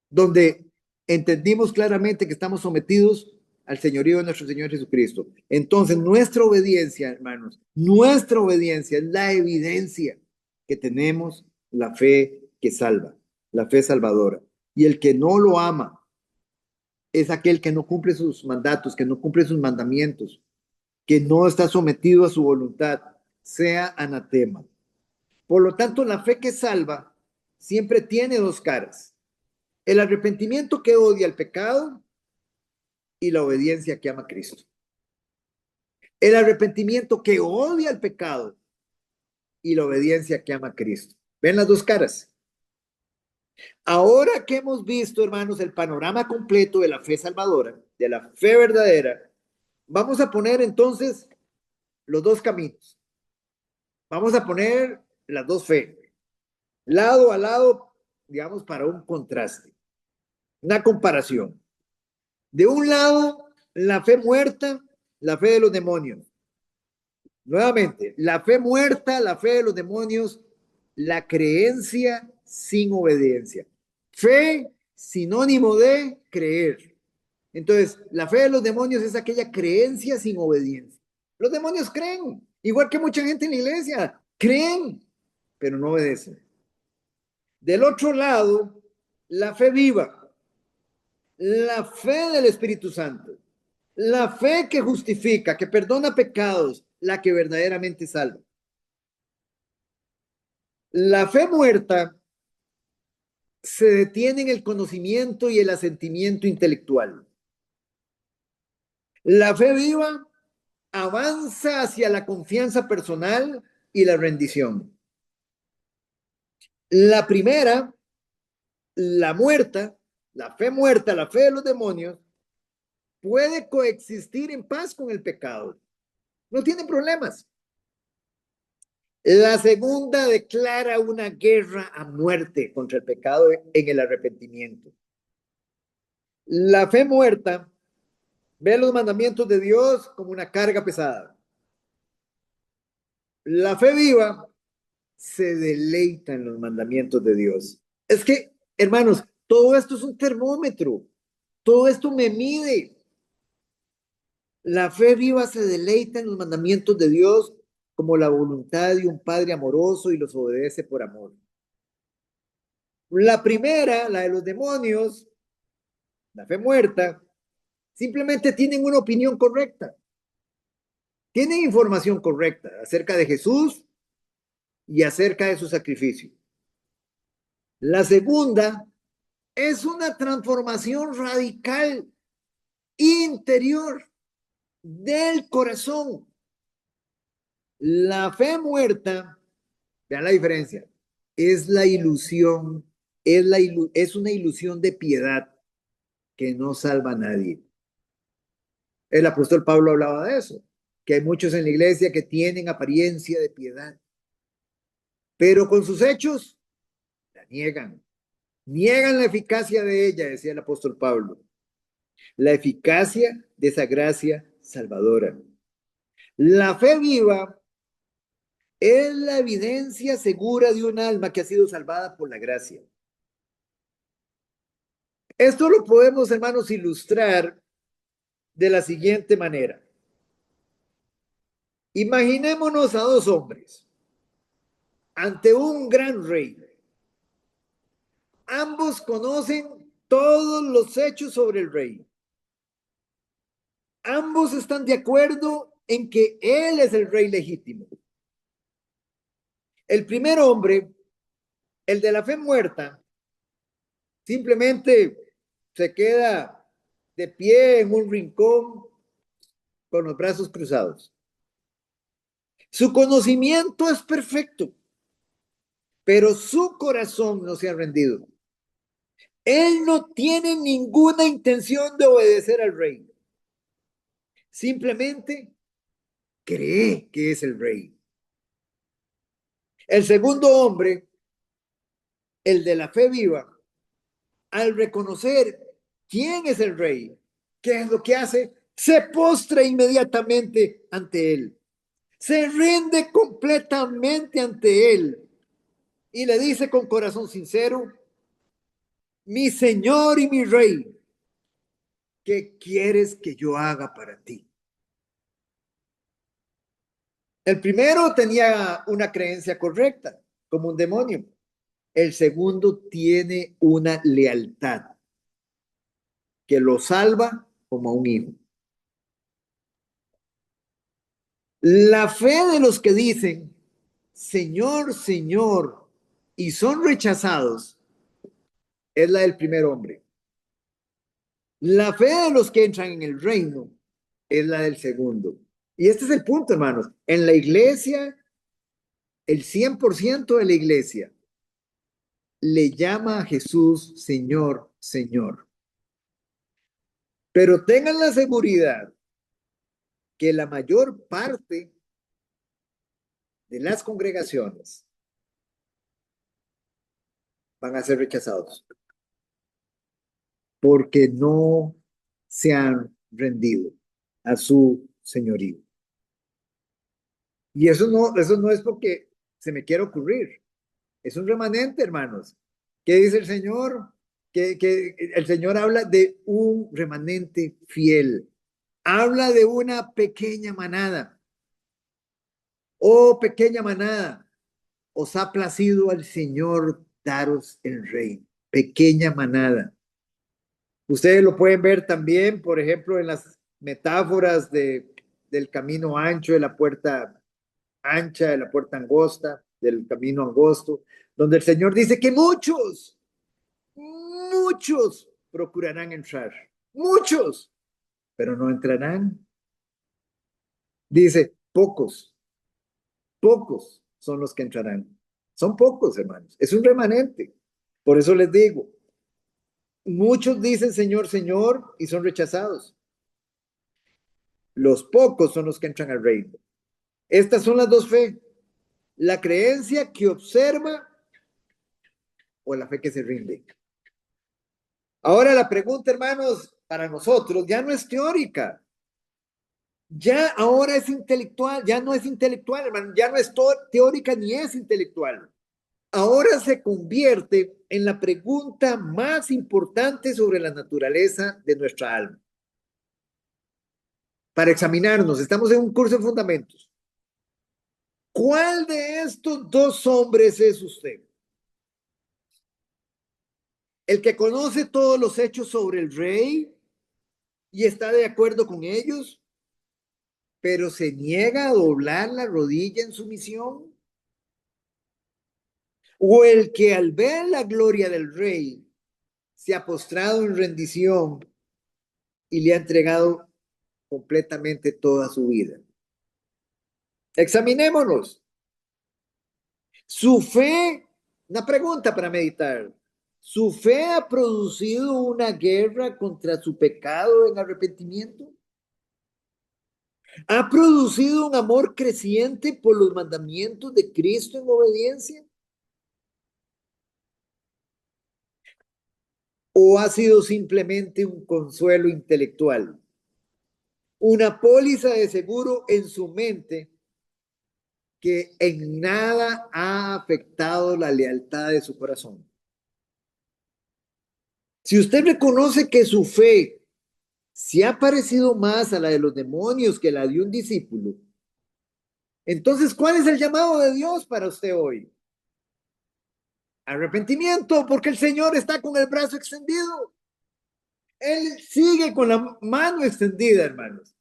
donde entendimos claramente que estamos sometidos al señorío de nuestro Señor Jesucristo. Entonces, nuestra obediencia, hermanos, nuestra obediencia es la evidencia que tenemos la fe que salva, la fe salvadora. Y el que no lo ama es aquel que no cumple sus mandatos, que no cumple sus mandamientos, que no está sometido a su voluntad, sea anatema. Por lo tanto, la fe que salva siempre tiene dos caras. El arrepentimiento que odia el pecado y la obediencia que ama a Cristo. El arrepentimiento que odia el pecado y la obediencia que ama a Cristo. ¿Ven las dos caras? Ahora que hemos visto, hermanos, el panorama completo de la fe salvadora, de la fe verdadera, vamos a poner entonces los dos caminos. Vamos a poner las dos fe, lado a lado, digamos, para un contraste, una comparación. De un lado, la fe muerta, la fe de los demonios. Nuevamente, la fe muerta, la fe de los demonios, la creencia sin obediencia. Fe, sinónimo de creer. Entonces, la fe de los demonios es aquella creencia sin obediencia. Los demonios creen, igual que mucha gente en la iglesia, creen, pero no obedecen. Del otro lado, la fe viva, la fe del Espíritu Santo, la fe que justifica, que perdona pecados, la que verdaderamente salva. La fe muerta se detiene en el conocimiento y el asentimiento intelectual. La fe viva avanza hacia la confianza personal y la rendición. La primera, la muerta, la fe muerta, la fe de los demonios, puede coexistir en paz con el pecado. No tiene problemas. La segunda declara una guerra a muerte contra el pecado en el arrepentimiento. La fe muerta ve los mandamientos de Dios como una carga pesada. La fe viva se deleita en los mandamientos de Dios. Es que, hermanos, todo esto es un termómetro. Todo esto me mide. La fe viva se deleita en los mandamientos de Dios como la voluntad de un padre amoroso y los obedece por amor. La primera, la de los demonios, la fe muerta, simplemente tienen una opinión correcta. Tienen información correcta acerca de Jesús y acerca de su sacrificio. La segunda es una transformación radical interior del corazón. La fe muerta, vean la diferencia, es la ilusión, es una ilusión de piedad que no salva a nadie. El apóstol Pablo hablaba de eso, que hay muchos en la iglesia que tienen apariencia de piedad, pero con sus hechos la niegan. Niegan la eficacia de ella, decía el apóstol Pablo. La eficacia de esa gracia salvadora. La fe viva es la evidencia segura de un alma que ha sido salvada por la gracia. Esto lo podemos, hermanos, ilustrar de la siguiente manera. Imaginémonos a dos hombres ante un gran rey. Ambos conocen todos los hechos sobre el rey. Ambos están de acuerdo en que él es el rey legítimo. El primer hombre, el de la fe muerta, simplemente se queda de pie en un rincón con los brazos cruzados. Su conocimiento es perfecto, pero su corazón no se ha rendido. Él no tiene ninguna intención de obedecer al rey. Simplemente cree que es el rey. El segundo hombre, el de la fe viva, al reconocer quién es el rey, ¿qué es lo que hace? Se postra inmediatamente ante él. Se rinde completamente ante él y le dice con corazón sincero, mi Señor y mi Rey, ¿qué quieres que yo haga para ti? El primero tenía una creencia correcta, como un demonio. El segundo tiene una lealtad que lo salva como a un hijo. La fe de los que dicen, Señor, Señor, y son rechazados, es la del primer hombre. La fe de los que entran en el reino es la del segundo. Y este es el punto, hermanos. En la iglesia, el 100% de la iglesia le llama a Jesús Señor, Señor. Pero tengan la seguridad que la mayor parte de las congregaciones van a ser rechazados porque no se han rendido a su señorío. Y eso no es porque se me quiera ocurrir. Es un remanente, hermanos. ¿Qué dice el Señor? Que el Señor habla de un remanente fiel. Habla de una pequeña manada. Oh, pequeña manada, os ha placido al Señor daros el reino. Pequeña manada. Ustedes lo pueden ver también, por ejemplo, en las metáforas del camino ancho, de la puerta ancha, de la puerta angosta, del camino angosto, donde el Señor dice que muchos procurarán entrar, muchos, pero no entrarán. Dice, pocos son los que entrarán. Son pocos, hermanos, es un remanente. Por eso les digo, muchos dicen Señor, Señor, y son rechazados. Los pocos son los que entran al reino. Estas son las dos fe. La creencia que observa o la fe que se rinde. Ahora la pregunta, hermanos, para nosotros ya no es teórica. Ya ahora es intelectual, ya no es intelectual, hermano, ya no es teórica ni es intelectual. Ahora se convierte en la pregunta más importante sobre la naturaleza de nuestra alma. Para examinarnos, estamos en un curso de fundamentos. ¿Cuál de estos dos hombres es usted? ¿El que conoce todos los hechos sobre el rey y está de acuerdo con ellos, pero se niega a doblar la rodilla en sumisión? ¿O el que al ver la gloria del rey se ha postrado en rendición y le ha entregado completamente toda su vida? Examinémonos. Su fe, una pregunta para meditar. ¿Su fe ha producido una guerra contra su pecado en arrepentimiento? ¿Ha producido un amor creciente por los mandamientos de Cristo en obediencia? ¿O ha sido simplemente un consuelo intelectual? Una póliza de seguro en su mente que en nada ha afectado la lealtad de su corazón. Si usted reconoce que su fe se ha parecido más a la de los demonios que la de un discípulo, entonces, ¿cuál es el llamado de Dios para usted hoy? Arrepentimiento, porque el Señor está con el brazo extendido. Él sigue con la mano extendida, hermanos.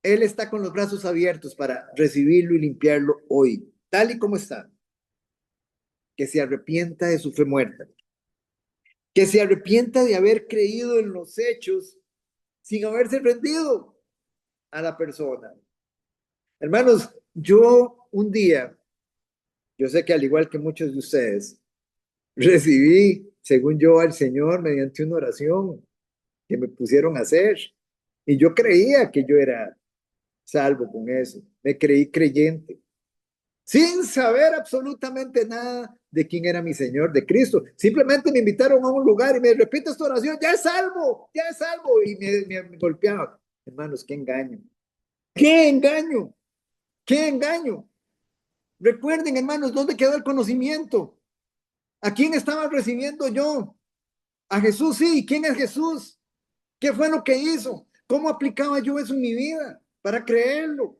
Él está con los brazos abiertos para recibirlo y limpiarlo hoy, tal y como está. Que se arrepienta de su fe muerta. Que se arrepienta de haber creído en los hechos sin haberse rendido a la persona. Hermanos, yo un día, yo sé que al igual que muchos de ustedes, recibí, según yo, al Señor mediante una oración que me pusieron a hacer. Y yo creía que yo era salvo con eso. Me creí creyente. sin saber absolutamente nada de quién era mi Señor, de Cristo. Simplemente me invitaron a un lugar y me repite esta oración, ya es salvo, y me golpeaban. Hermanos, qué engaño, qué engaño, qué engaño. Recuerden, hermanos, ¿dónde quedó el conocimiento? ¿A quién estaba recibiendo yo? A Jesús, sí. ¿Quién es Jesús? ¿Qué fue lo que hizo? ¿Cómo aplicaba yo eso en mi vida? Para creerlo,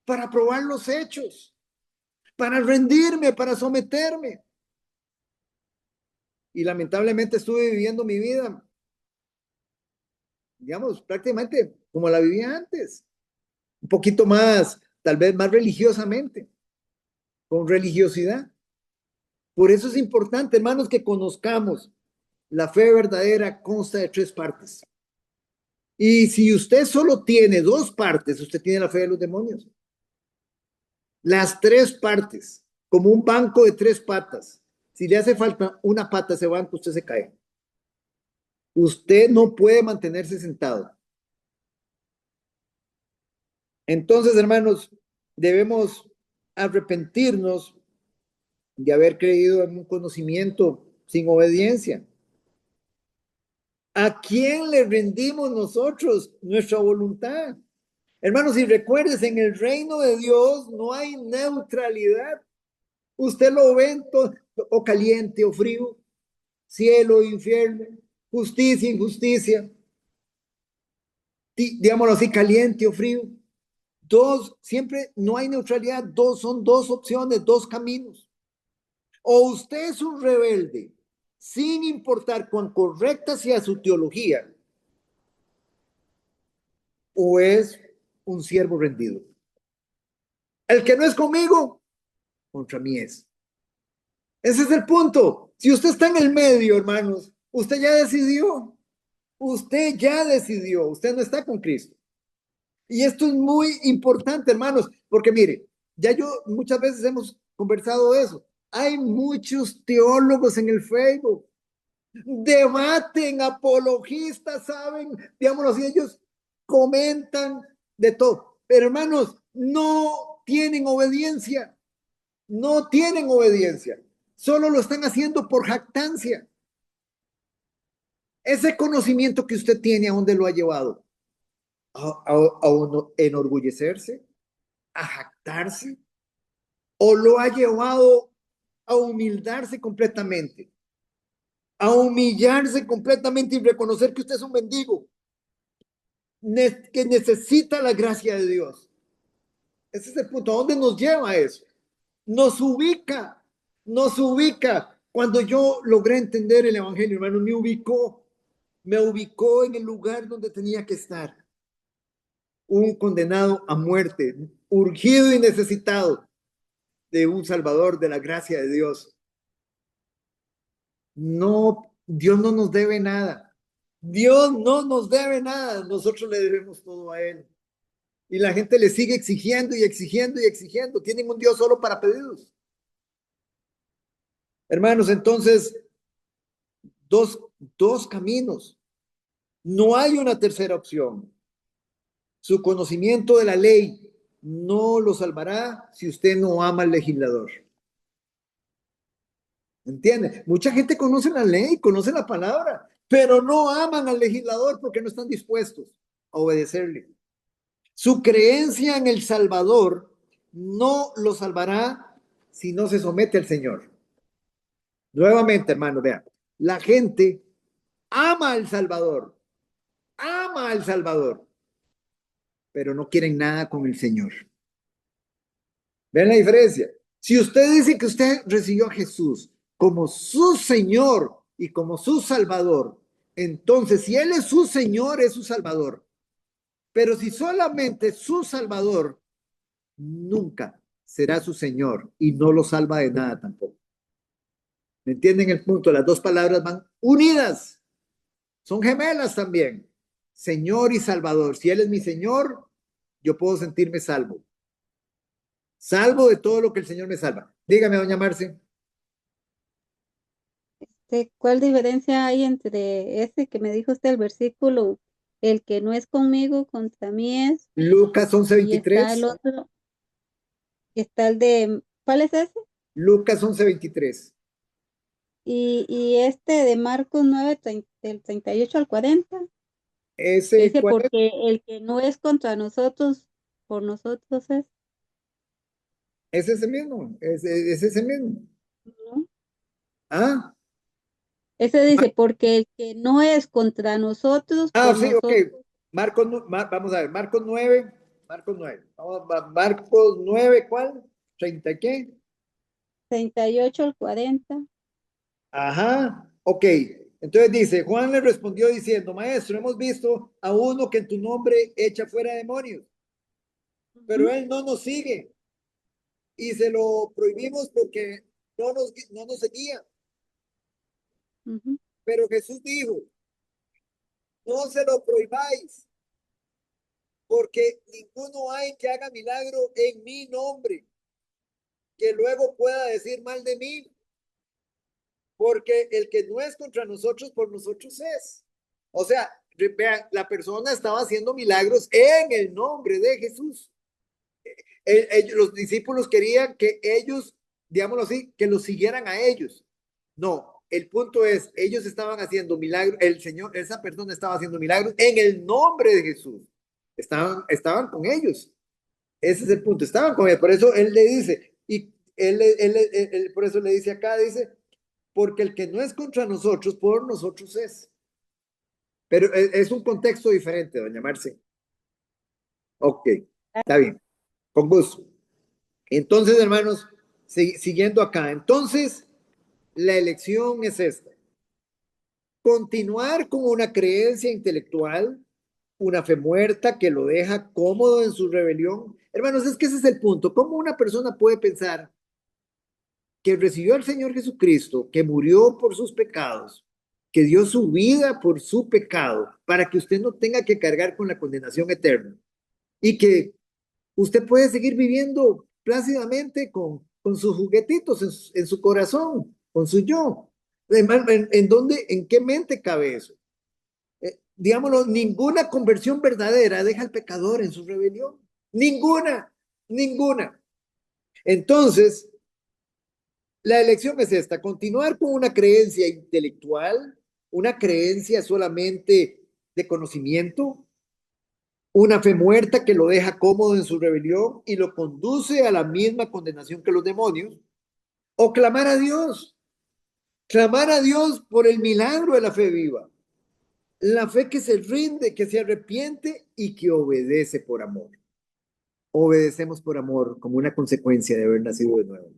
para probar los hechos, para rendirme, para someterme. Y lamentablemente estuve viviendo mi vida, digamos, prácticamente como la vivía antes. Un poquito más, tal vez más religiosamente, con religiosidad. Por eso es importante, hermanos, que conozcamos. La fe verdadera consta de 3 partes. Y si usted solo tiene 2 partes, usted tiene la fe de los demonios. Las 3 partes, como un banco de 3 patas. Si le hace falta una pata a ese banco, usted se cae. Usted no puede mantenerse sentado. Entonces, hermanos, debemos arrepentirnos de haber creído en un conocimiento sin obediencia. ¿A quién le rendimos nosotros nuestra voluntad? Hermanos, y recuerdes, en el reino de Dios no hay neutralidad. Usted lo ve o caliente o frío, cielo o infierno, justicia, injusticia, digámoslo así, caliente o frío. Siempre no hay neutralidad, son 2 opciones, 2 caminos. O usted es un rebelde, sin importar cuán correcta sea su teología, o es un siervo rendido. El que no es conmigo, contra mí es. Ese es el punto. Si usted está en el medio, hermanos, usted ya decidió. Usted ya decidió. Usted no está con Cristo. Y esto es muy importante, hermanos, porque mire, ya muchas veces hemos conversado de eso. Hay muchos teólogos en el Facebook. Debaten, apologistas, saben, digámoslo así, ellos comentan de todo. Pero hermanos, no tienen obediencia. No tienen obediencia. Solo lo están haciendo por jactancia. Ese conocimiento que usted tiene, ¿a dónde lo ha llevado? ¿A enorgullecerse? ¿A jactarse? ¿O lo ha llevado a humildarse completamente? A humillarse completamente y reconocer que usted es un mendigo, que necesita la gracia de Dios. Ese es el punto. ¿A dónde nos lleva eso? Nos ubica. Cuando yo logré entender el evangelio, hermano, me ubicó en el lugar donde tenía que estar. Un condenado a muerte, urgido y necesitado de un salvador, de la gracia de Dios. No, Dios no nos debe nada. Dios no nos debe nada. Nosotros le debemos todo a Él. Y la gente le sigue exigiendo y exigiendo y exigiendo. Tienen un Dios solo para pedidos. Hermanos, entonces, dos caminos. No hay una tercera opción. Su conocimiento de la ley no lo salvará si usted no ama al legislador. ¿Entiende? Mucha gente conoce la ley, conoce la palabra, pero no aman al legislador porque no están dispuestos a obedecerle. Su creencia en el Salvador no lo salvará si no se somete al Señor. Nuevamente, hermano, vean, la gente ama al Salvador, pero no quieren nada con el Señor. ¿Ven la diferencia? Si usted dice que usted recibió a Jesús como su Señor y como su Salvador, entonces si Él es su Señor, es su Salvador. Pero si solamente es su Salvador, nunca será su Señor y no lo salva de nada tampoco. ¿Me entienden el punto? Las 2 palabras van unidas. Son gemelas también. Señor y Salvador. Si Él es mi Señor, yo puedo sentirme salvo. Salvo de todo lo que el Señor me salva. Dígame, doña Marce. ¿Cuál diferencia hay entre ese que me dijo usted, el versículo, el que no es conmigo, contra mí es? Lucas Y está el 11:23. otro, Está el de, ¿cuál es ese? Lucas 11:23. Y este de Marcos 9, del 38 al 40, que ¿Ese dice, cuál es? porque el que no es contra nosotros, por nosotros es, Es ese mismo, es ese mismo. ¿no? Ah, Ese dice, porque el que no es contra nosotros, por sí, ok. nosotros. Vamos a ver, Marcos 9. Marcos 9, ¿cuál? ¿30 qué? 38 al 40. Ajá, ok. Entonces dice, Juan le respondió diciendo, maestro, hemos visto a uno que en tu nombre echa fuera demonios, pero él no nos sigue y se lo prohibimos porque no nos seguía. Ujú, Pero Jesús dijo, no se lo prohibáis, porque ninguno hay que haga milagro en mi nombre, que luego pueda decir mal de mí, porque el que no es contra nosotros, por nosotros es. O sea, vean, la persona estaba haciendo milagros en el nombre de Jesús. Los discípulos querían que ellos, digámoslo así, que los siguieran a ellos. No, el punto es, ellos estaban haciendo milagros, el Señor, esa persona estaba haciendo milagros en el nombre de Jesús. Estaban con ellos. Ese es el punto, estaban con él. Por eso él le dice, y por eso le dice acá, dice, porque el que no es contra nosotros, por nosotros es. Pero es un contexto diferente, doña Marce. Ok, está bien, con gusto. Entonces, hermanos, siguiendo acá, entonces la elección es esta. Continuar con una creencia intelectual, una fe muerta que lo deja cómodo en su rebelión. Hermanos, es que ese es el punto. ¿Cómo una persona puede pensar que recibió al Señor Jesucristo, que murió por sus pecados, que dio su vida por su pecado, para que usted no tenga que cargar con la condenación eterna y que usted puede seguir viviendo plácidamente con sus juguetitos en su corazón, con su yo? ¿En qué mente cabe eso? Digámoslo, ninguna conversión verdadera deja al pecador en su rebelión. Ninguna. Entonces, la elección es esta, continuar con una creencia intelectual, una creencia solamente de conocimiento, una fe muerta que lo deja cómodo en su rebelión y lo conduce a la misma condenación que los demonios, o clamar a Dios por el milagro de la fe viva, la fe que se rinde, que se arrepiente y que obedece por amor. Obedecemos por amor como una consecuencia de haber nacido de nuevo.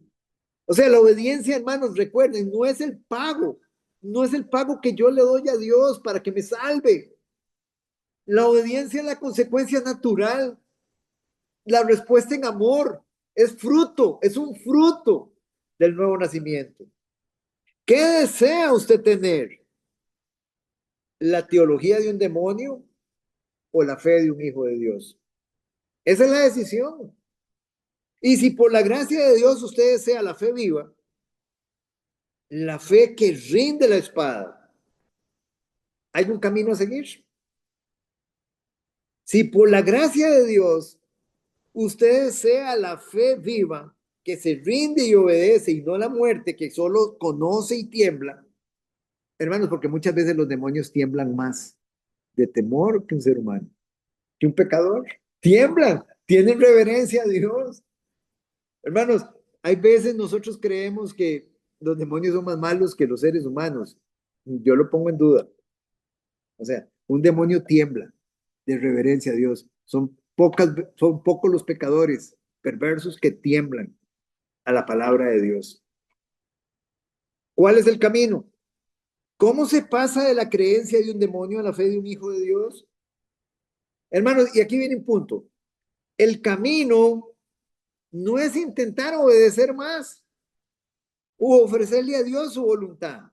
O sea, la obediencia, hermanos, recuerden, no es el pago que yo le doy a Dios para que me salve. La obediencia es la consecuencia natural, la respuesta en amor, es un fruto del nuevo nacimiento. ¿Qué desea usted tener? ¿La teología de un demonio o la fe de un hijo de Dios? Esa es la decisión. Y si por la gracia de Dios usted desea la fe viva, la fe que rinde la espada, ¿hay un camino a seguir? Si por la gracia de Dios usted desea la fe viva, que se rinde y obedece y no la muerte, que solo conoce y tiembla, hermanos, porque muchas veces los demonios tiemblan más de temor que un ser humano, que un pecador. Tiemblan, tienen reverencia a Dios. Hermanos, hay veces nosotros creemos que los demonios son más malos que los seres humanos. Yo lo pongo en duda. O sea, un demonio tiembla de reverencia a Dios. Son pocos los pecadores perversos que tiemblan a la palabra de Dios. ¿Cuál es el camino? ¿Cómo se pasa de la creencia de un demonio a la fe de un hijo de Dios? Hermanos, y aquí viene un punto. El camino no es intentar obedecer más u ofrecerle a Dios su voluntad.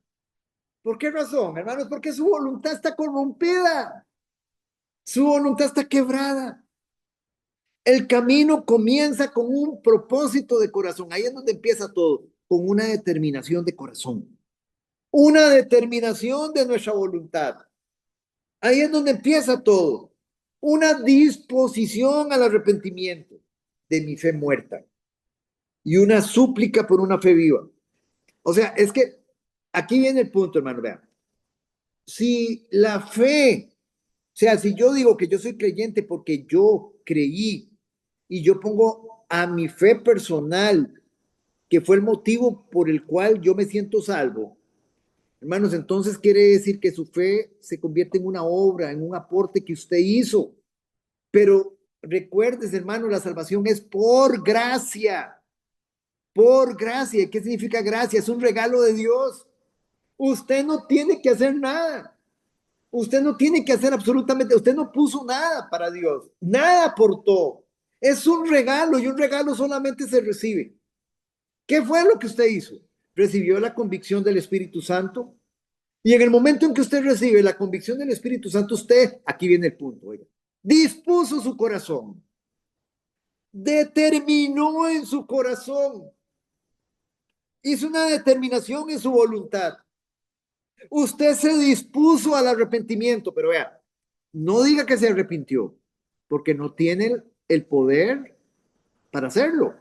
¿Por qué razón, hermanos? Porque su voluntad está corrompida. Su voluntad está quebrada. El camino comienza con un propósito de corazón. Ahí es donde empieza todo, con una determinación de corazón. Una determinación de nuestra voluntad. Ahí es donde empieza todo. Una disposición al arrepentimiento de mi fe muerta. y una súplica por una fe viva. O sea, es que aquí viene el punto, hermano, vean. Si la fe, o sea, si yo digo que yo soy creyente porque yo creí y yo pongo a mi fe personal, que fue el motivo por el cual yo me siento salvo, hermanos, entonces quiere decir que su fe se convierte en una obra, en un aporte que usted hizo. Pero recuerdes, hermano, la salvación es por gracia. Por gracia. ¿Qué significa gracia? Es un regalo de Dios. Usted no tiene que hacer nada. Usted no tiene que hacer absolutamente, usted no puso nada para Dios. Nada aportó. Es un regalo y un regalo solamente se recibe. ¿Qué fue lo que usted hizo? Recibió la convicción del Espíritu Santo. Y en el momento en que usted recibe la convicción del Espíritu Santo, usted, aquí viene el punto, oiga, dispuso su corazón, determinó en su corazón, hizo una determinación en su voluntad. Usted se dispuso al arrepentimiento, pero vea, no diga que se arrepintió, porque no tiene el poder para hacerlo.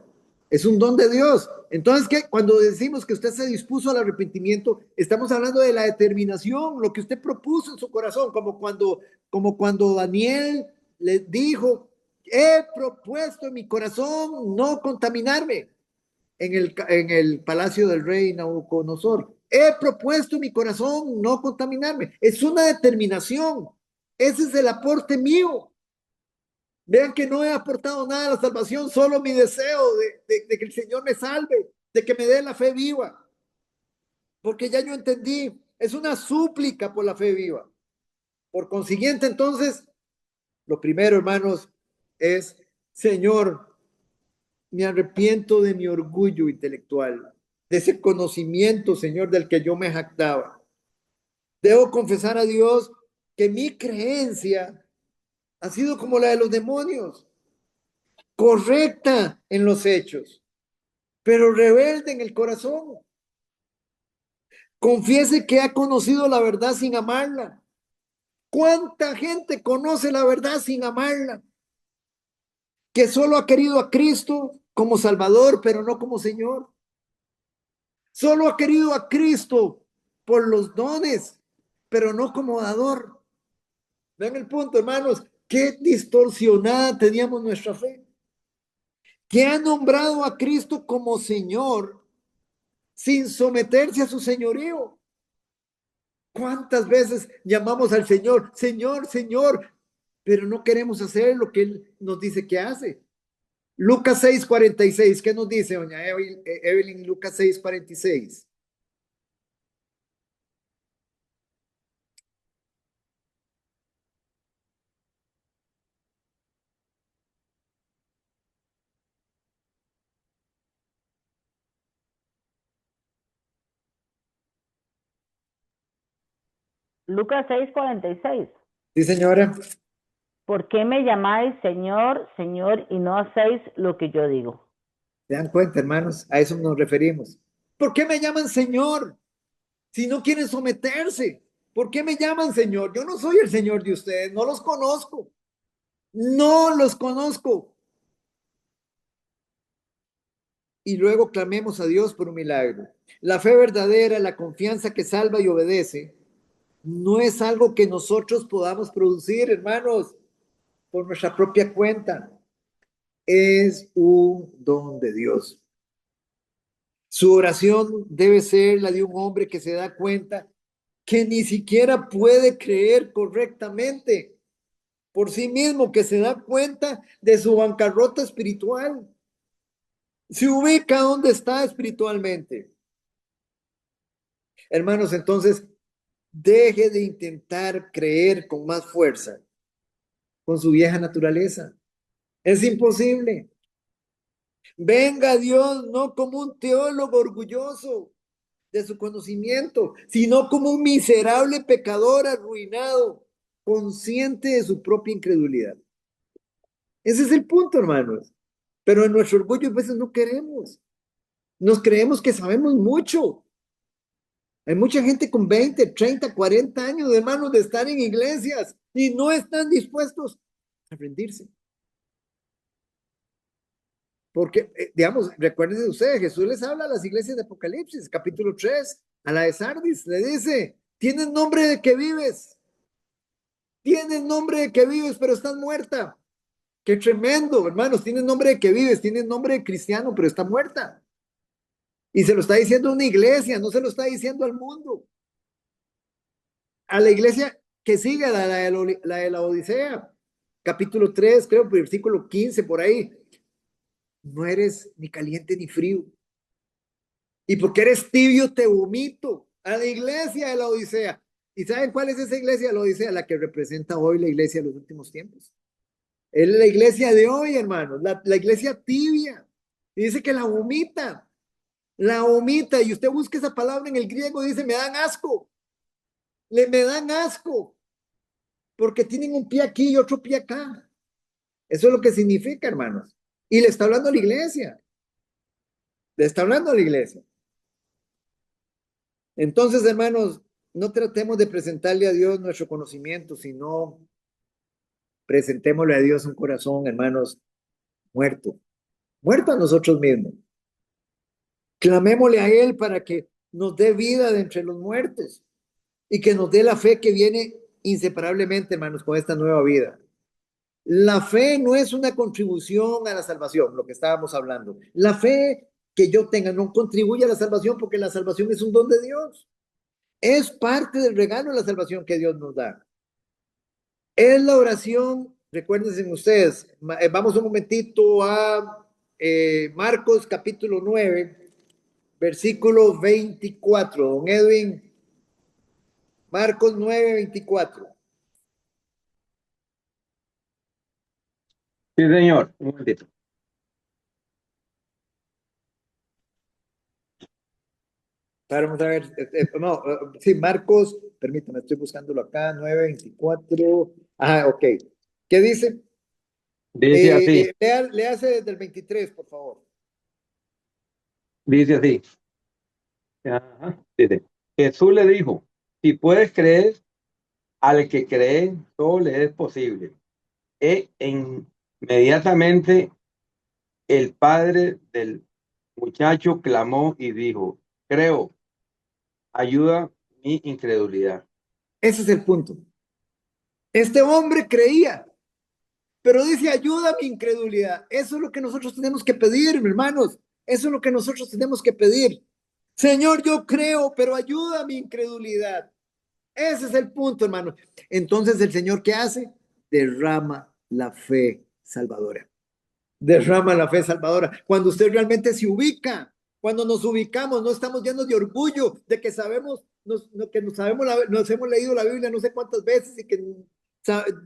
Es un don de Dios. Entonces, ¿qué? Cuando decimos que usted se dispuso al arrepentimiento, estamos hablando de la determinación, lo que usted propuso en su corazón, como cuando Daniel le dijo, he propuesto en mi corazón no contaminarme en el palacio del rey Nabucodonosor. He propuesto en mi corazón no contaminarme. Es una determinación. Ese es el aporte mío. Vean que no he aportado nada a la salvación, solo mi deseo de que el Señor me salve, de que me dé la fe viva. Porque ya yo entendí, es una súplica por la fe viva. Por consiguiente, entonces, lo primero, hermanos, es, Señor, me arrepiento de mi orgullo intelectual, de ese conocimiento, Señor, del que yo me jactaba. Debo confesar a Dios que mi creencia ha sido como la de los demonios, correcta en los hechos, pero rebelde en el corazón. Confiese que ha conocido la verdad sin amarla. ¿Cuánta gente conoce la verdad sin amarla? Que solo ha querido a Cristo como Salvador, pero no como Señor. Solo ha querido a Cristo por los dones, pero no como dador. Vean el punto, hermanos, qué distorsionada teníamos nuestra fe. Que ha nombrado a Cristo como Señor sin someterse a su señorío. ¿Cuántas veces llamamos al Señor, Señor, Señor, pero no queremos hacer lo que Él nos dice que hace? Lucas 6:46, ¿qué nos dice, doña Evelyn? Lucas 6:46. Lucas 6:46. Sí, señora. ¿Por qué me llamáis Señor, Señor, y no hacéis lo que yo digo? ¿Se dan cuenta, hermanos? A eso nos referimos. ¿Por qué me llaman Señor si no quieren someterse? ¿Por qué me llaman Señor? Yo no soy el Señor de ustedes, no los conozco. No los conozco. Y luego clamemos a Dios por un milagro. La fe verdadera, la confianza que salva y obedece, no es algo que nosotros podamos producir, hermanos, por nuestra propia cuenta. Es un don de Dios. Su oración debe ser la de un hombre que se da cuenta que ni siquiera puede creer correctamente por sí mismo, que se da cuenta de su bancarrota espiritual. Se ubica donde está espiritualmente. Hermanos, entonces, deje de intentar creer con más fuerza con su vieja naturaleza. Es imposible. Venga a Dios no como un teólogo orgulloso de su conocimiento, sino como un miserable pecador arruinado, consciente de su propia incredulidad. Ese es el punto, hermanos. Pero en nuestro orgullo a veces no queremos. Nos creemos que sabemos mucho. Hay mucha gente con 20, 30, 40 años, hermanos, de estar en iglesias y no están dispuestos a rendirse. Porque, digamos, recuérdense ustedes, Jesús les habla a las iglesias de Apocalipsis, capítulo 3, a la de Sardis, le dice, tienes nombre de que vives, tienes nombre de que vives, pero estás muerta. Qué tremendo, hermanos, tienes nombre de que vives, tienes nombre de cristiano, pero está muerta. Y se lo está diciendo a una iglesia, no se lo está diciendo al mundo. A la iglesia que sigue, la de la Odisea, capítulo 3, creo, versículo 15, por ahí. No eres ni caliente ni frío. Y porque eres tibio, te vomito. A la iglesia de la Odisea. ¿Y saben cuál es esa iglesia de la Odisea? La que representa hoy la iglesia de los últimos tiempos. Es la iglesia de hoy, hermanos. La iglesia tibia. Y dice que la vomita. La vomita. Y usted busca esa palabra en el griego y dice, me dan asco. Me dan asco. Porque tienen un pie aquí y otro pie acá. Eso es lo que significa, hermanos. Y le está hablando a la iglesia. Le está hablando a la iglesia. Entonces, hermanos, no tratemos de presentarle a Dios nuestro conocimiento, sino presentémosle a Dios un corazón, hermanos, muerto, muerto a nosotros mismos. Clamémosle a Él para que nos dé vida de entre los muertos y que nos dé la fe que viene inseparablemente, hermanos, con esta nueva vida. La fe no es una contribución a la salvación, lo que estábamos hablando. La fe que yo tenga no contribuye a la salvación porque la salvación es un don de Dios. Es parte del regalo de la salvación que Dios nos da. Es la oración, recuérdense ustedes, vamos un momentito a Marcos capítulo 9, versículo 24. Don Edwin, Marcos 9, 24. Sí, señor, un momentito. Vamos a ver, no, sí, Marcos, permítame, estoy buscándolo acá, 9, 24. Ah, ok. ¿Qué dice? Dice así, Léase desde el 23, por favor. dice así. Ajá, dice, Jesús le dijo, si puedes creer, al que cree, todo le es posible. Inmediatamente el padre del muchacho clamó y dijo, creo, ayuda mi incredulidad. Ese es el punto. Este hombre creía, pero dice, ayuda a mi incredulidad. Eso es lo que nosotros tenemos que pedir, hermanos. Eso es lo que nosotros tenemos que pedir. Señor, yo creo, pero ayuda a mi incredulidad. Ese es el punto, hermano. Entonces, ¿el Señor qué hace? Derrama la fe salvadora. Derrama la fe salvadora. Cuando usted realmente se ubica, cuando nos ubicamos, no estamos llenos de orgullo de que sabemos, nos hemos leído la Biblia no sé cuántas veces y que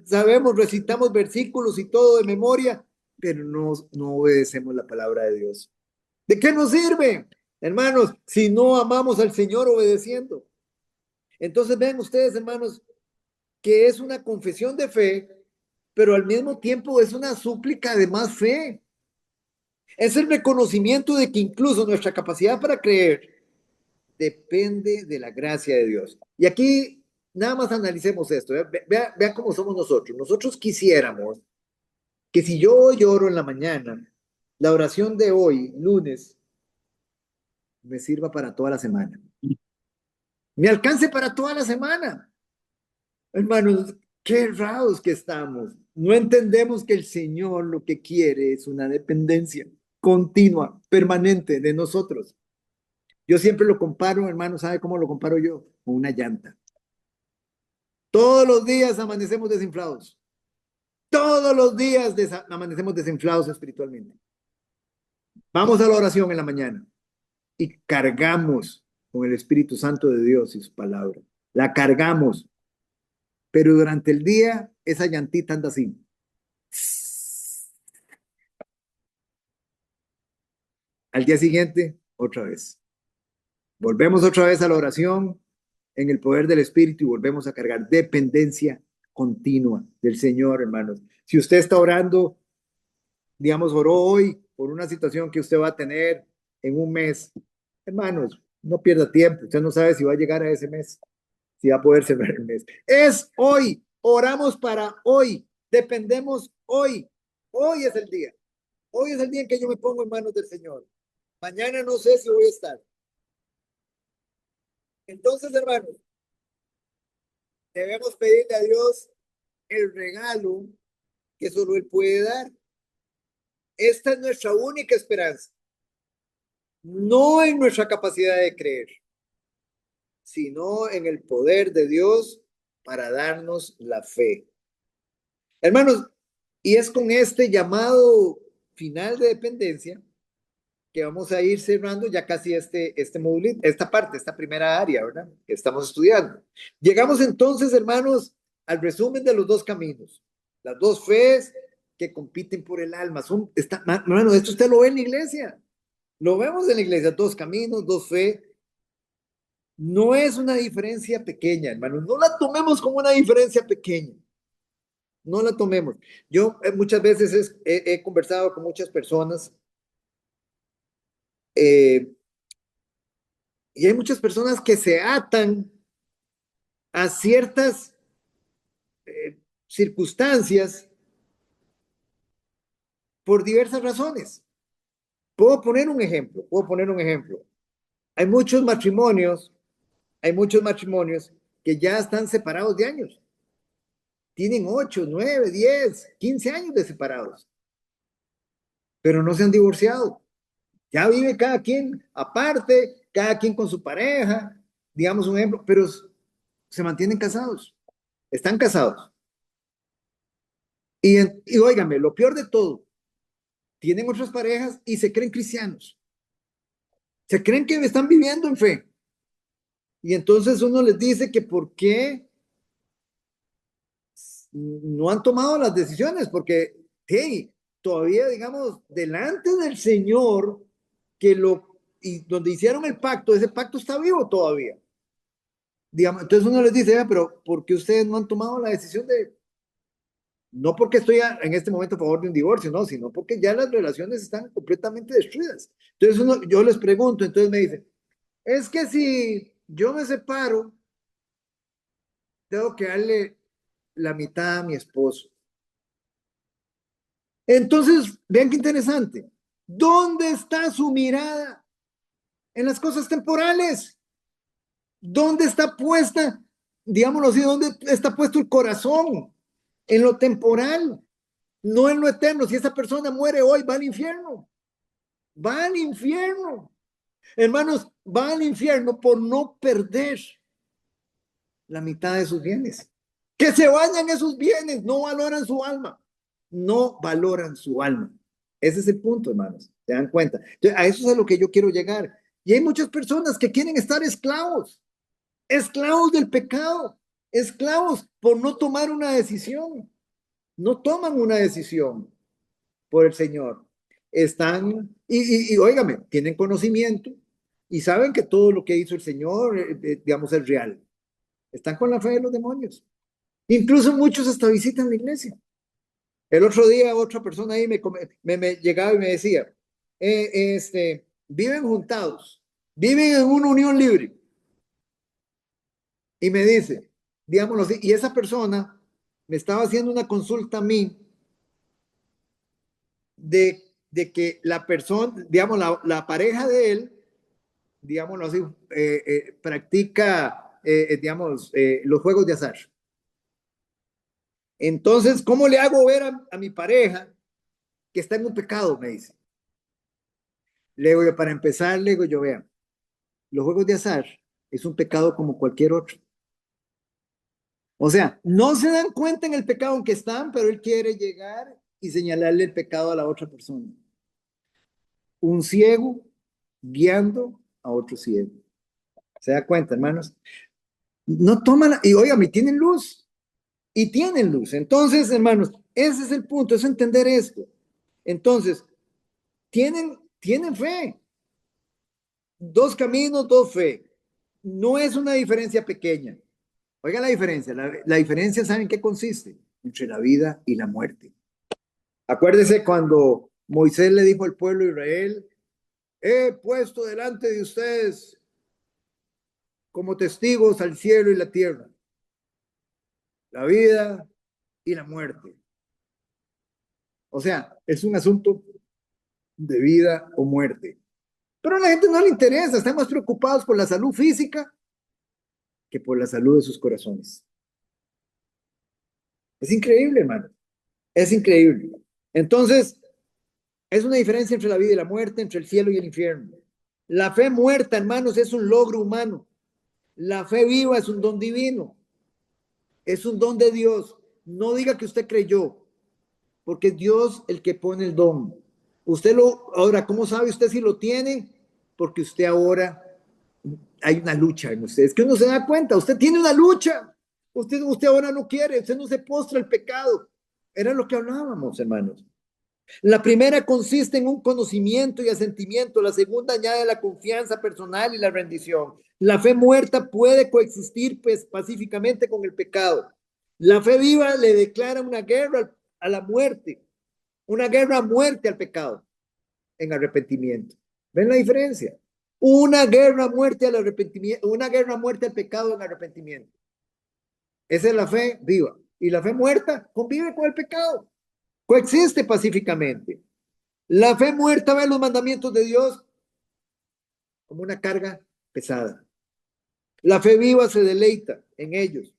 sabemos, recitamos versículos y todo de memoria, pero no obedecemos la palabra de Dios. ¿De qué nos sirve, hermanos, si no amamos al Señor obedeciendo? Entonces vean ustedes, hermanos, que es una confesión de fe, pero al mismo tiempo es una súplica de más fe. Es el reconocimiento de que incluso nuestra capacidad para creer depende de la gracia de Dios. Y aquí nada más analicemos esto. Vea cómo somos nosotros. Nosotros quisiéramos que si yo hoy oro en la mañana, la oración de hoy, lunes, me sirva para toda la semana. Me alcance para toda la semana. Hermanos, qué errados que estamos. No entendemos que el Señor lo que quiere es una dependencia continua, permanente de nosotros. Yo siempre lo comparo, hermano, ¿sabe cómo lo comparo yo? Con una llanta. Todos los días amanecemos desinflados. Todos los días amanecemos desinflados espiritualmente. Vamos a la oración en la mañana y cargamos con el Espíritu Santo de Dios y su palabra. La cargamos. Pero durante el día, esa llantita anda así. Al día siguiente, otra vez. Volvemos otra vez a la oración en el poder del Espíritu y volvemos a cargar dependencia continua del Señor, hermanos. Si usted está orando, digamos, oró hoy por una situación que usted va a tener en un mes, hermanos, no pierda tiempo. Usted no sabe si va a llegar a ese mes, si va a poder cerrar el mes. Es hoy, oramos para hoy, dependemos hoy. Hoy es el día. Hoy es el día en que yo me pongo en manos del Señor. Mañana no sé si voy a estar. Entonces, hermanos, debemos pedirle a Dios el regalo que solo Él puede dar. Esta es nuestra única esperanza. No en nuestra capacidad de creer, sino en el poder de Dios para darnos la fe. Hermanos, y es con este llamado final de dependencia que vamos a ir cerrando ya casi este módulo, esta parte, esta primera área, ¿verdad? Que estamos estudiando. Llegamos entonces, hermanos, al resumen de los dos caminos, las dos fees que compiten por el alma. Hermano, esto usted lo ve en la iglesia, lo vemos en la iglesia, dos caminos, dos fe. No es una diferencia pequeña, hermano, no la tomemos como una diferencia pequeña. No la tomemos. Yo muchas veces he conversado con muchas personas y hay muchas personas que se atan a ciertas circunstancias por diversas razones. Puedo poner un ejemplo. Hay muchos matrimonios que ya están separados de años. Tienen 8, 9, 10, 15 años de separados, pero no se han divorciado. Ya vive cada quien aparte, cada quien con su pareja, digamos un ejemplo, pero se mantienen casados, están casados. Y óigame, lo peor de todo, tienen otras parejas y se creen cristianos. Se creen que están viviendo en fe. Y entonces uno les dice que por qué no han tomado las decisiones, porque hey, todavía, digamos, delante del Señor, y donde hicieron el pacto, ese pacto está vivo todavía. Digamos, entonces uno les dice, pero ¿por qué ustedes no han tomado la decisión no porque estoy en este momento a favor de un divorcio, no, sino porque ya las relaciones están completamente destruidas? Entonces yo les pregunto, entonces me dicen, es que si yo me separo, tengo que darle la mitad a mi esposo. Entonces, vean qué interesante. ¿Dónde está su mirada? En las cosas temporales. ¿Dónde está puesta, digámoslo así, dónde está puesto el corazón? En lo temporal, no en lo eterno. Si esa persona muere hoy, va al infierno. Va al infierno. Hermanos, va al infierno por no perder la mitad de sus bienes. Que se vayan esos bienes, no valoran su alma. No valoran su alma. Ese es el punto, hermanos. ¿Se dan cuenta? Entonces, a eso es a lo que yo quiero llegar. Y hay muchas personas que quieren estar esclavos del pecado, esclavos por no tomar una decisión. No toman una decisión por el Señor. Están, y óigame, tienen conocimiento y saben que todo lo que hizo el Señor, digamos, es real. Están con la fe de los demonios. Incluso muchos hasta visitan la iglesia. El otro día otra persona ahí me llegaba y me decía, viven juntados, viven en una unión libre. Y me dice, digámoslo así, y esa persona me estaba haciendo una consulta a mí de que la persona, digamos, la pareja de él, digámoslo así, practica, digamos, los juegos de azar. Entonces, ¿cómo le hago ver a mi pareja que está en un pecado? Me dice. Le digo yo, para empezar, le digo yo, vean, los juegos de azar es un pecado como cualquier otro. O sea, no se dan cuenta en el pecado en que están, pero él quiere llegar y señalarle el pecado a la otra persona. Un ciego guiando a otro ciego. ¿Se da cuenta, hermanos? No toman, y oigan, tienen luz. Y tienen luz. Entonces, hermanos, ese es el punto, es entender esto. Entonces, tienen fe. Dos caminos, dos fe. No es una diferencia pequeña. Oiga la diferencia. La diferencia, ¿saben qué consiste? Entre la vida y la muerte. Acuérdese cuando Moisés le dijo al pueblo de Israel, he puesto delante de ustedes como testigos al cielo y la tierra, la vida y la muerte. O sea, es un asunto de vida o muerte. Pero a la gente no le interesa, están más preocupados por la salud física que por la salud de sus corazones. Es increíble, hermano. Es increíble. Entonces, es una diferencia entre la vida y la muerte, entre el cielo y el infierno. La fe muerta, hermanos, es un logro humano. La fe viva es un don divino. Es un don de Dios. No diga que usted creyó, porque es Dios el que pone el don. Ahora, ¿cómo sabe usted si lo tiene? Porque usted ahora hay una lucha en usted. Es que uno se da cuenta, usted tiene una lucha. Usted ahora no quiere, usted no se postra al pecado. Era lo que hablábamos, hermanos. La primera consiste en un conocimiento y asentimiento. La segunda añade la confianza personal y la rendición. La fe muerta puede coexistir pacíficamente con el pecado. La fe viva le declara una guerra a la muerte, una guerra a muerte al pecado en arrepentimiento. ¿Ven la diferencia? Una guerra a muerte al arrepentimiento, una guerra a muerte al pecado en arrepentimiento. Esa es la fe viva. Y la fe muerta convive con el pecado. Coexiste pacíficamente. La fe muerta ve los mandamientos de Dios como una carga pesada. La fe viva se deleita en ellos.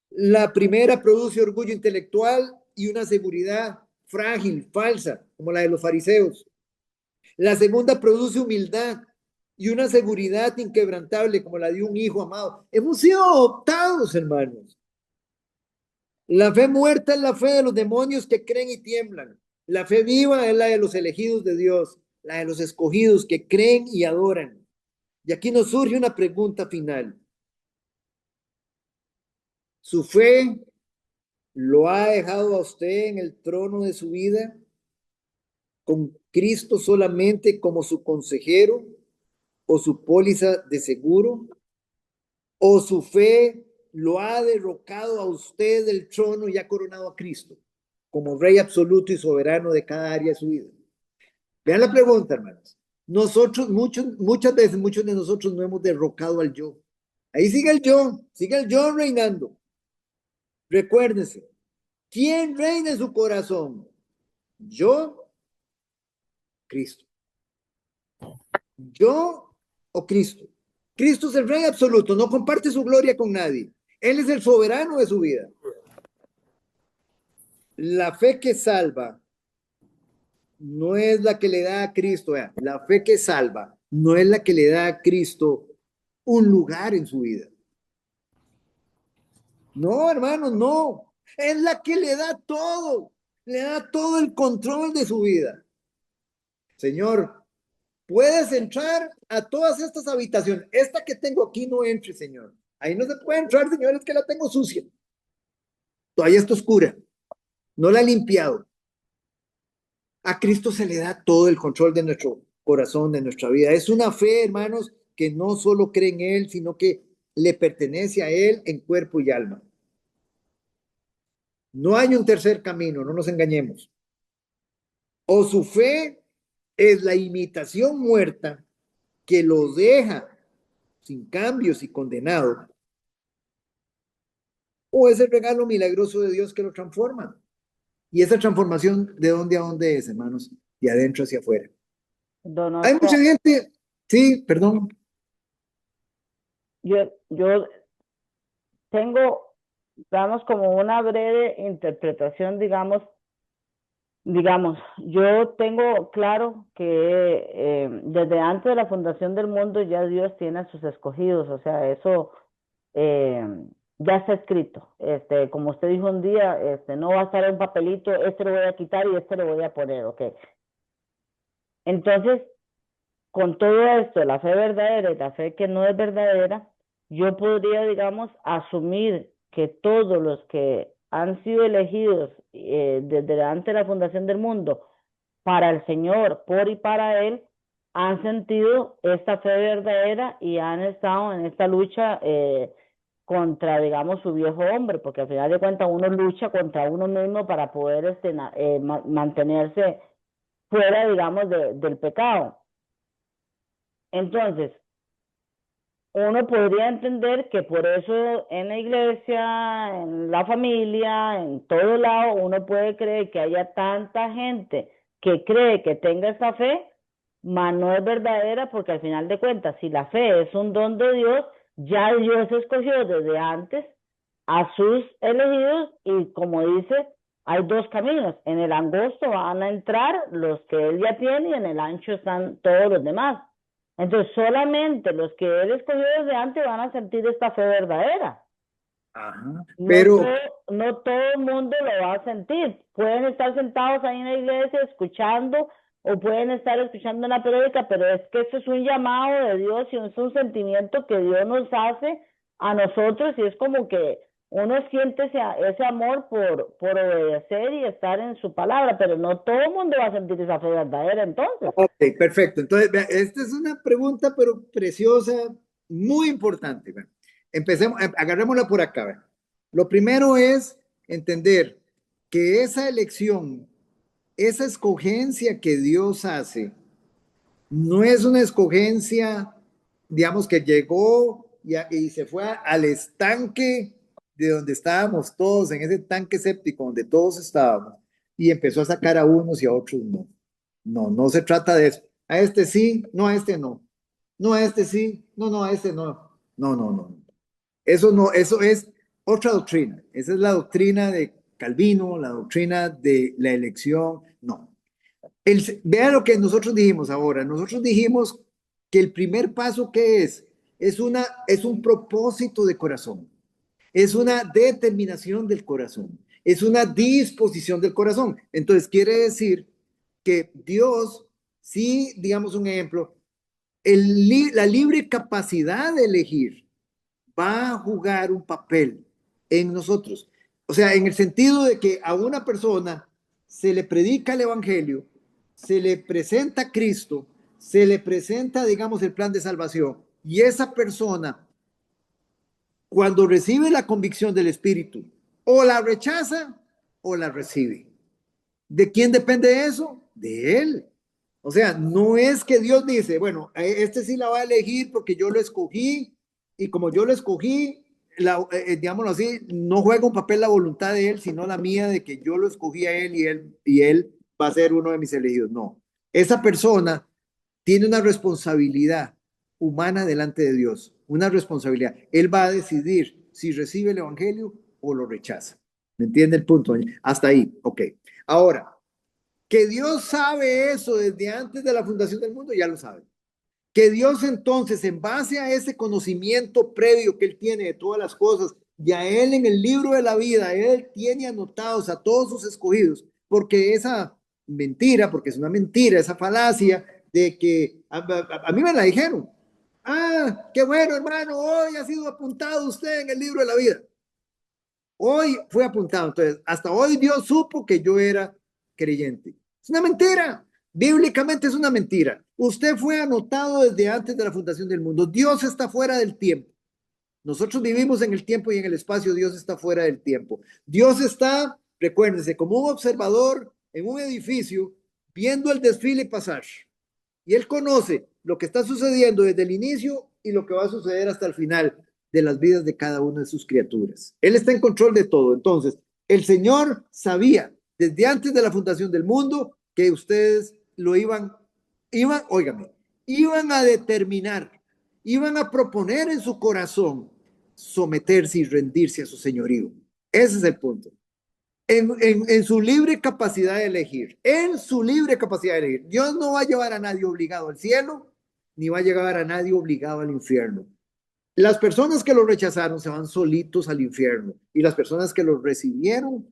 La primera produce orgullo intelectual y una seguridad frágil, falsa, como la de los fariseos. La segunda produce humildad y una seguridad inquebrantable, como la de un hijo amado. Hemos sido adoptados, hermanos. La fe muerta es la fe de los demonios que creen y tiemblan. La fe viva es la de los elegidos de Dios, la de los escogidos que creen y adoran. Y aquí nos surge una pregunta final. ¿Su fe lo ha dejado a usted en el trono de su vida, con Cristo solamente como su consejero o su póliza de seguro? ¿O su fe lo ha derrocado a usted del trono y ha coronado a Cristo como rey absoluto y soberano de cada área de su vida? Vean la pregunta, hermanos. Muchas veces, muchos de nosotros no hemos derrocado al yo. Ahí sigue el yo reinando. Recuérdense, ¿quién reina en su corazón? ¿Yo? Cristo. ¿Yo o Cristo? Cristo es el rey absoluto, no comparte su gloria con nadie. Él es el soberano de su vida. La fe que salva no es la que le da a Cristo. La fe que salva no es la que le da a Cristo un lugar en su vida. No, hermanos, no. Es la que le da todo el control de su vida. Señor, puedes entrar a todas estas habitaciones. Esta que tengo aquí no entre, Señor. Ahí no se puede entrar, Señor, es que la tengo sucia. Todavía está oscura. No la he limpiado. A Cristo se le da todo el control de nuestro corazón, de nuestra vida. Es una fe, hermanos, que no solo cree en Él, sino que le pertenece a Él en cuerpo y alma. No hay un tercer camino, no nos engañemos. O su fe es la imitación muerta que lo deja sin cambios y condenado, o es el regalo milagroso de Dios que lo transforma. Y esa transformación, ¿de dónde a dónde es, hermanos? De adentro hacia afuera. Hay mucha gente, sí, perdón. Yo tengo, digamos, como una breve interpretación, digamos, yo tengo claro que desde antes de la fundación del mundo ya Dios tiene a sus escogidos, o sea, eso ya está escrito. Como usted dijo un día, no va a estar en un papelito, este lo voy a quitar y este lo voy a poner, ok. Entonces, con todo esto, la fe verdadera y la fe que no es verdadera, yo podría, digamos, asumir que todos los que han sido elegidos desde antes de la fundación del mundo para el Señor, por y para Él, han sentido esta fe verdadera y han estado en esta lucha contra, digamos, su viejo hombre, porque al final de cuentas uno lucha contra uno mismo para poder mantenerse fuera, digamos, del pecado. Entonces, uno podría entender que por eso en la iglesia, en la familia, en todo lado, uno puede creer que haya tanta gente que cree que tenga esta fe, mas no es verdadera, porque al final de cuentas, si la fe es un don de Dios, ya Dios escogió desde antes a sus elegidos y como dice, hay dos caminos. En el angosto van a entrar los que él ya tiene y en el ancho están todos los demás. Entonces, solamente los que él escogió desde antes van a sentir esta fe verdadera. Ajá. No Pero, no todo el mundo lo va a sentir. Pueden estar sentados ahí en la iglesia escuchando o pueden estar escuchando una prédica, pero es que eso es un llamado de Dios y es un sentimiento que Dios nos hace a nosotros y es como que uno siente ese amor por obedecer y estar en su palabra, pero no todo el mundo va a sentir esa fe verdadera entonces. ok, perfecto. Entonces, vea, esta es una pregunta, pero preciosa, muy importante. Vea. Empecemos, agarrémosla por acá. Vea. Lo primero es entender que esa elección, esa escogencia que Dios hace, no es una escogencia, digamos, que llegó y se fue al estanque de donde estábamos todos, en ese tanque séptico donde todos estábamos, y empezó a sacar a unos y a otros no. No, no se trata de eso. A este sí, no, a este no. No, a este sí, no, no, a este no. No, no, no. Eso no, eso es otra doctrina. Esa es la doctrina de Calvino, la doctrina de la elección. No. Vea lo que nosotros dijimos ahora. Nosotros dijimos que el primer paso que es un propósito de corazón. Es una determinación del corazón. Es una disposición del corazón. Entonces quiere decir que Dios, sí, digamos un ejemplo, la libre capacidad de elegir va a jugar un papel en nosotros. O sea, en el sentido de que a una persona se le predica el evangelio, se le presenta a Cristo, se le presenta, digamos, el plan de salvación, y esa persona, cuando recibe la convicción del Espíritu, o la rechaza o la recibe. ¿De quién depende eso? De él. O sea, no es que Dios dice, bueno, este sí la va a elegir porque yo lo escogí, y como yo lo escogí, digámoslo así, no juega un papel la voluntad de él, sino la mía de que yo lo escogí a él y él va a ser uno de mis elegidos. No, esa persona tiene una responsabilidad humana delante de Dios, una responsabilidad. Él va a decidir si recibe el evangelio o lo rechaza. ¿Me entiende el punto? Hasta ahí, ok. Ahora, que Dios sabe eso desde antes de la fundación del mundo, ya lo sabe. Que Dios entonces, en base a ese conocimiento previo que Él tiene de todas las cosas, y a Él en el libro de la vida, Él tiene anotados a todos sus escogidos, porque esa mentira, porque es una mentira, esa falacia de que a mí me la dijeron. Ah, qué bueno, hermano, hoy ha sido apuntado usted en el libro de la vida. Hoy fue apuntado, entonces, hasta hoy Dios supo que yo era creyente. Es una mentira, bíblicamente es una mentira. Usted fue anotado desde antes de la fundación del mundo. Dios está fuera del tiempo. Nosotros vivimos en el tiempo y en el espacio, Dios está fuera del tiempo. Dios está, recuérdense, como un observador en un edificio, viendo el desfile pasar. Y Él conoce lo que está sucediendo desde el inicio y lo que va a suceder hasta el final de las vidas de cada una de sus criaturas. Él está en control de todo. Entonces, el Señor sabía desde antes de la fundación del mundo que ustedes lo iban a determinar, iban a proponer en su corazón someterse y rendirse a su señorío. Ese es el punto. En su libre capacidad de elegir, en su libre capacidad de elegir. Dios no va a llevar a nadie obligado al cielo, ni va a llevar a nadie obligado al infierno. Las personas que lo rechazaron se van solitos al infierno, y las personas que lo recibieron,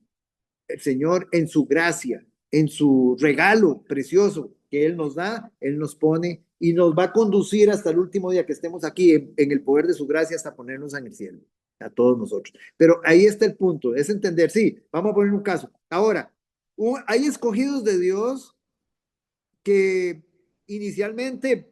el Señor en su gracia, en su regalo precioso que Él nos da, Él nos pone y nos va a conducir hasta el último día que estemos aquí en el poder de su gracia hasta ponernos en el cielo, a todos nosotros. Pero ahí está el punto, es entender, sí, vamos a poner un caso. Ahora, hay escogidos de Dios que inicialmente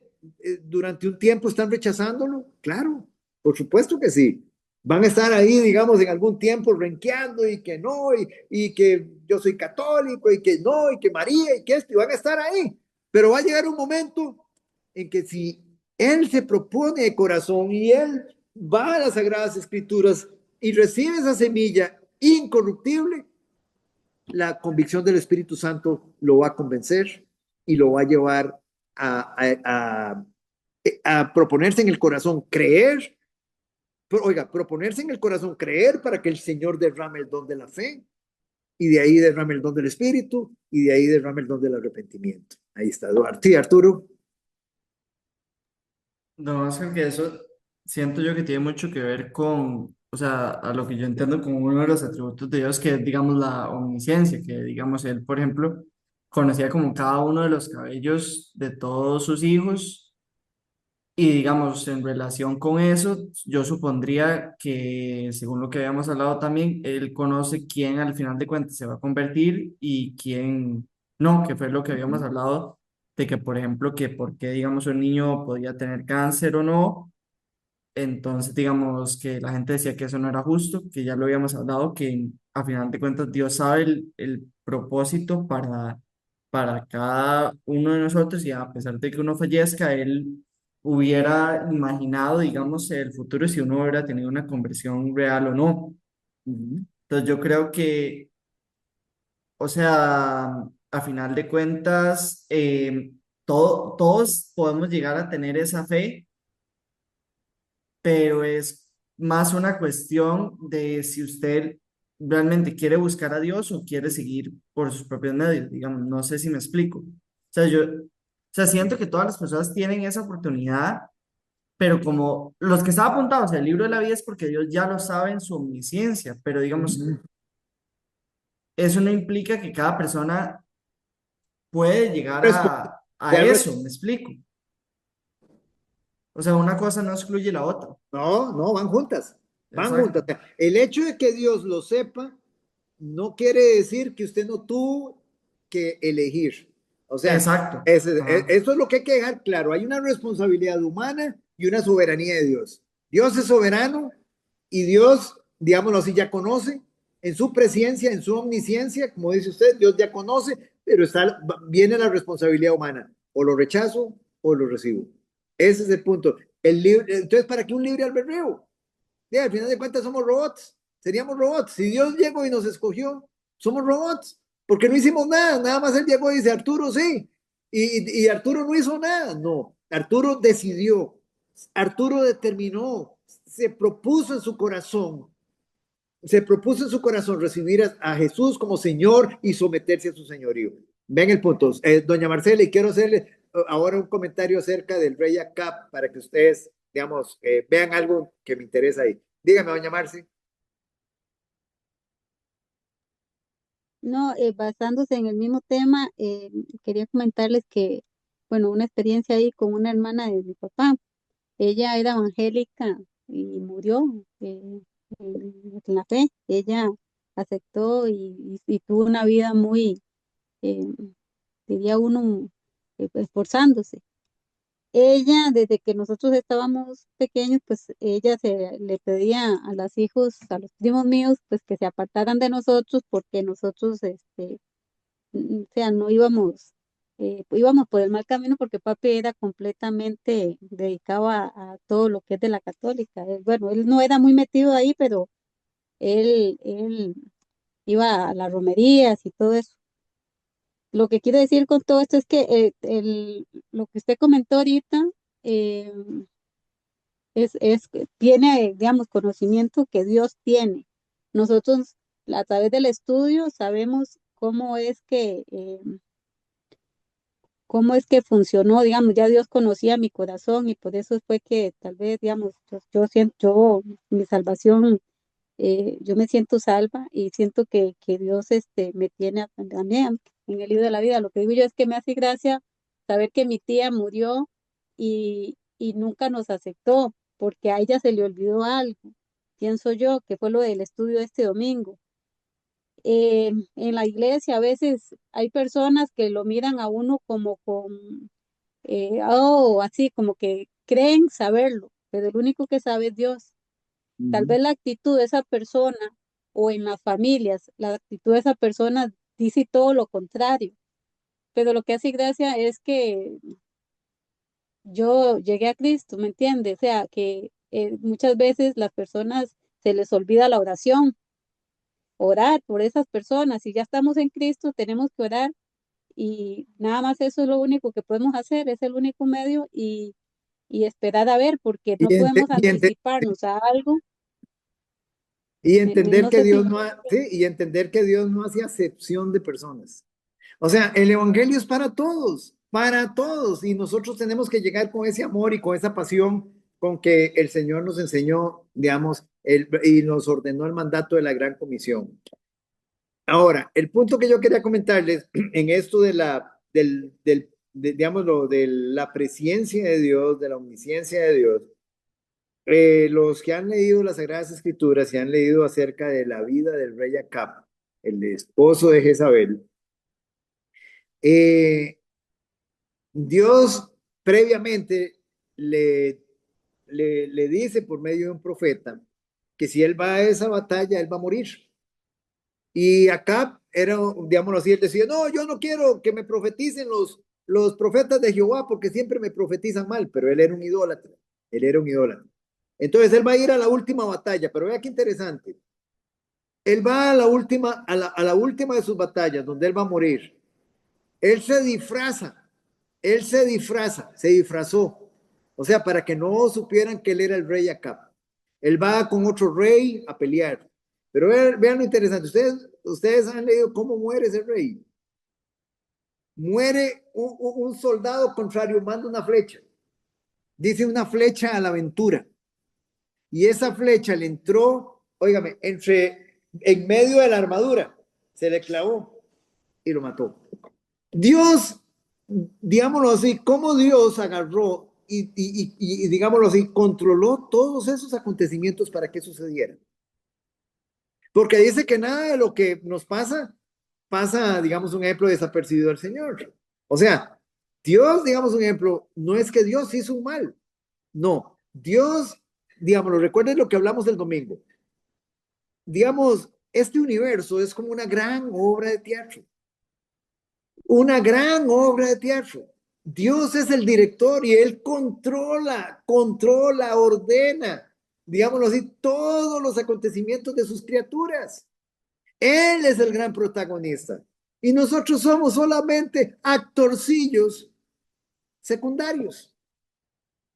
durante un tiempo están rechazándolo, claro, por supuesto que sí. Van a estar ahí, digamos, en algún tiempo renqueando y que no, y que yo soy católico y que no, y que María y que esto, y van a estar ahí. Pero va a llegar un momento en que si él se propone de corazón y él va a las Sagradas Escrituras y recibe esa semilla incorruptible, la convicción del Espíritu Santo lo va a convencer y lo va a llevar a proponerse en el corazón creer, proponerse en el corazón creer para que el Señor derrame el don de la fe y de ahí derrame el don del Espíritu y de ahí derrame el don del arrepentimiento. Ahí está, Eduardo. Sí, Arturo. No, es que eso siento yo que tiene mucho que ver con, o sea, a lo que yo entiendo como uno de los atributos de Dios, que es, digamos, la omnisciencia, que, digamos, él, por ejemplo, conocía como cada uno de los cabellos de todos sus hijos y, digamos, en relación con eso, yo supondría que, según lo que habíamos hablado también, él conoce quién al final de cuentas se va a convertir y quién no, que fue lo que habíamos hablado de que, por ejemplo, que por qué, digamos, un niño podía tener cáncer o no. Entonces, digamos que la gente decía que eso no era justo, que ya lo habíamos hablado, que a final de cuentas Dios sabe el propósito para cada uno de nosotros y a pesar de que uno fallezca, Él hubiera imaginado, digamos, el futuro si uno hubiera tenido una conversión real o no. Entonces, yo creo que, o sea, a final de cuentas, todos podemos llegar a tener esa fe, pero es más una cuestión de si usted realmente quiere buscar a Dios o quiere seguir por sus propios medios, digamos, no sé si me explico. O sea, siento que todas las personas tienen esa oportunidad, pero como los que están apuntados al libro de la vida es porque Dios ya lo sabe en su omnisciencia, pero digamos, eso no implica que cada persona puede llegar a Ya eso, ¿me explico? O sea, una cosa no excluye la otra. No, no, van juntas, van juntas. Exacto. El hecho de que Dios lo sepa no quiere decir que usted no tuvo que elegir. O sea, Exacto. Ajá. eso es lo que hay que dejar claro. Hay una responsabilidad humana y una soberanía de Dios. Dios es soberano y Dios, digámoslo así, ya conoce en su presencia, en su omnisciencia, como dice usted, Dios ya conoce, pero viene la responsabilidad humana. O lo rechazo o lo recibo. Ese es el punto. Entonces, ¿para qué un libre albedrío? Al final de cuentas somos robots, seríamos robots. Si Dios llegó y nos escogió, somos robots, porque no hicimos nada, nada más él llegó y dice, Arturo, sí, y Arturo no hizo nada, no, Arturo decidió, Arturo determinó, se propuso en su corazón recibir a Jesús como Señor y someterse a su señorío. Ven el punto. Doña Marcela, y quiero hacerle ahora un comentario acerca del Rey Acab para que ustedes, digamos, vean algo que me interesa ahí. Dígame, doña Marce. No, basándose en el mismo tema, quería comentarles que, bueno, una experiencia ahí con una hermana de mi papá. Ella era evangélica y murió en la fe. Ella aceptó y tuvo una vida muy, eh, diría uno, esforzándose. Ella, desde que nosotros estábamos pequeños, pues ella le pedía a los hijos, a los primos míos, pues que se apartaran de nosotros porque nosotros, o sea, no íbamos, íbamos por el mal camino porque papi era completamente dedicado a todo lo que es de la católica. Bueno, él no era muy metido ahí, pero él iba a las romerías y todo eso. Lo que quiero decir con todo esto es que lo que usted comentó ahorita eh, tiene, digamos, conocimiento que Dios tiene. Nosotros, a través del estudio, sabemos cómo es que funcionó, digamos, ya Dios conocía mi corazón y por eso fue que tal vez, digamos, yo siento, mi salvación, yo me siento salva y siento que Dios me tiene también en el libro de la vida. Lo que digo yo es que me hace gracia saber que mi tía murió y nunca nos aceptó porque a ella se le olvidó algo, pienso yo, que fue lo del estudio de este domingo. En la iglesia a veces hay personas que lo miran a uno como así, como que creen saberlo, pero el único que sabe es Dios. Tal vez la actitud de esa persona o en las familias, la actitud de esa persona dice todo lo contrario, pero lo que hace gracia es que yo llegué a Cristo, ¿me entiendes? O sea, que muchas veces las personas se les olvida la oración orar por esas personas. Si ya estamos en Cristo, tenemos que orar y nada más eso es lo único que podemos hacer, es el único medio y esperar a ver, porque no Y, ente- podemos y ente- anticiparnos a algo. y entender No que sé si Dios no, sí, y entender que Dios no hace acepción de personas. O sea, el evangelio es para todos, y nosotros tenemos que llegar con ese amor y con esa pasión con que el Señor nos enseñó, digamos, y nos ordenó el mandato de la gran comisión. Ahora, el punto que yo quería comentarles en esto de digámoslo, de la presciencia de Dios, de la omnisciencia de Dios, los que han leído las Sagradas Escrituras y han leído acerca de la vida del rey Acab, el esposo de Jezabel, Dios previamente le dice por medio de un profeta que si él va a esa batalla, él va a morir. Y Acab era, digámoslo así, él decía, no, yo no quiero que me profeticen los profetas de Jehová porque siempre me profetizan mal, pero él era un idólatra, él era un idólatra. Entonces él va a ir a la última batalla, pero vea qué interesante. Él va a la última de sus batallas, donde él va a morir. Él se disfraza, se disfrazó. O sea, para que no supieran que él era el rey Acab. Él va con otro rey a pelear. Pero vean lo interesante, ustedes han leído cómo muere ese rey. Muere un soldado contrario, manda una flecha. Dice una flecha a la aventura. Y esa flecha le entró, óigame, en medio de la armadura. Se le clavó y lo mató. Dios, digámoslo así, cómo Dios agarró y digámoslo así, controló todos esos acontecimientos para que sucedieran. Porque dice que nada de lo que nos pasa, digamos, un ejemplo desapercibido al Señor. O sea, Dios, digamos, un ejemplo, no es que Dios hizo un mal. No, Dios, digámoslo, recuerden lo que hablamos el domingo. Digamos, este universo es como una gran obra de teatro. Una gran obra de teatro. Dios es el director y Él controla, ordena, digámoslo así, todos los acontecimientos de sus criaturas. Él es el gran protagonista. Y nosotros somos solamente actorcillos secundarios.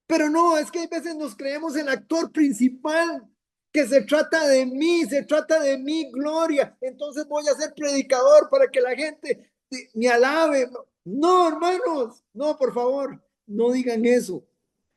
Pero no, es que a veces nos creemos el actor principal, que se trata de mí, se trata de mi gloria. Entonces voy a ser predicador para que la gente me alabe. No, hermanos, no, por favor, no digan eso.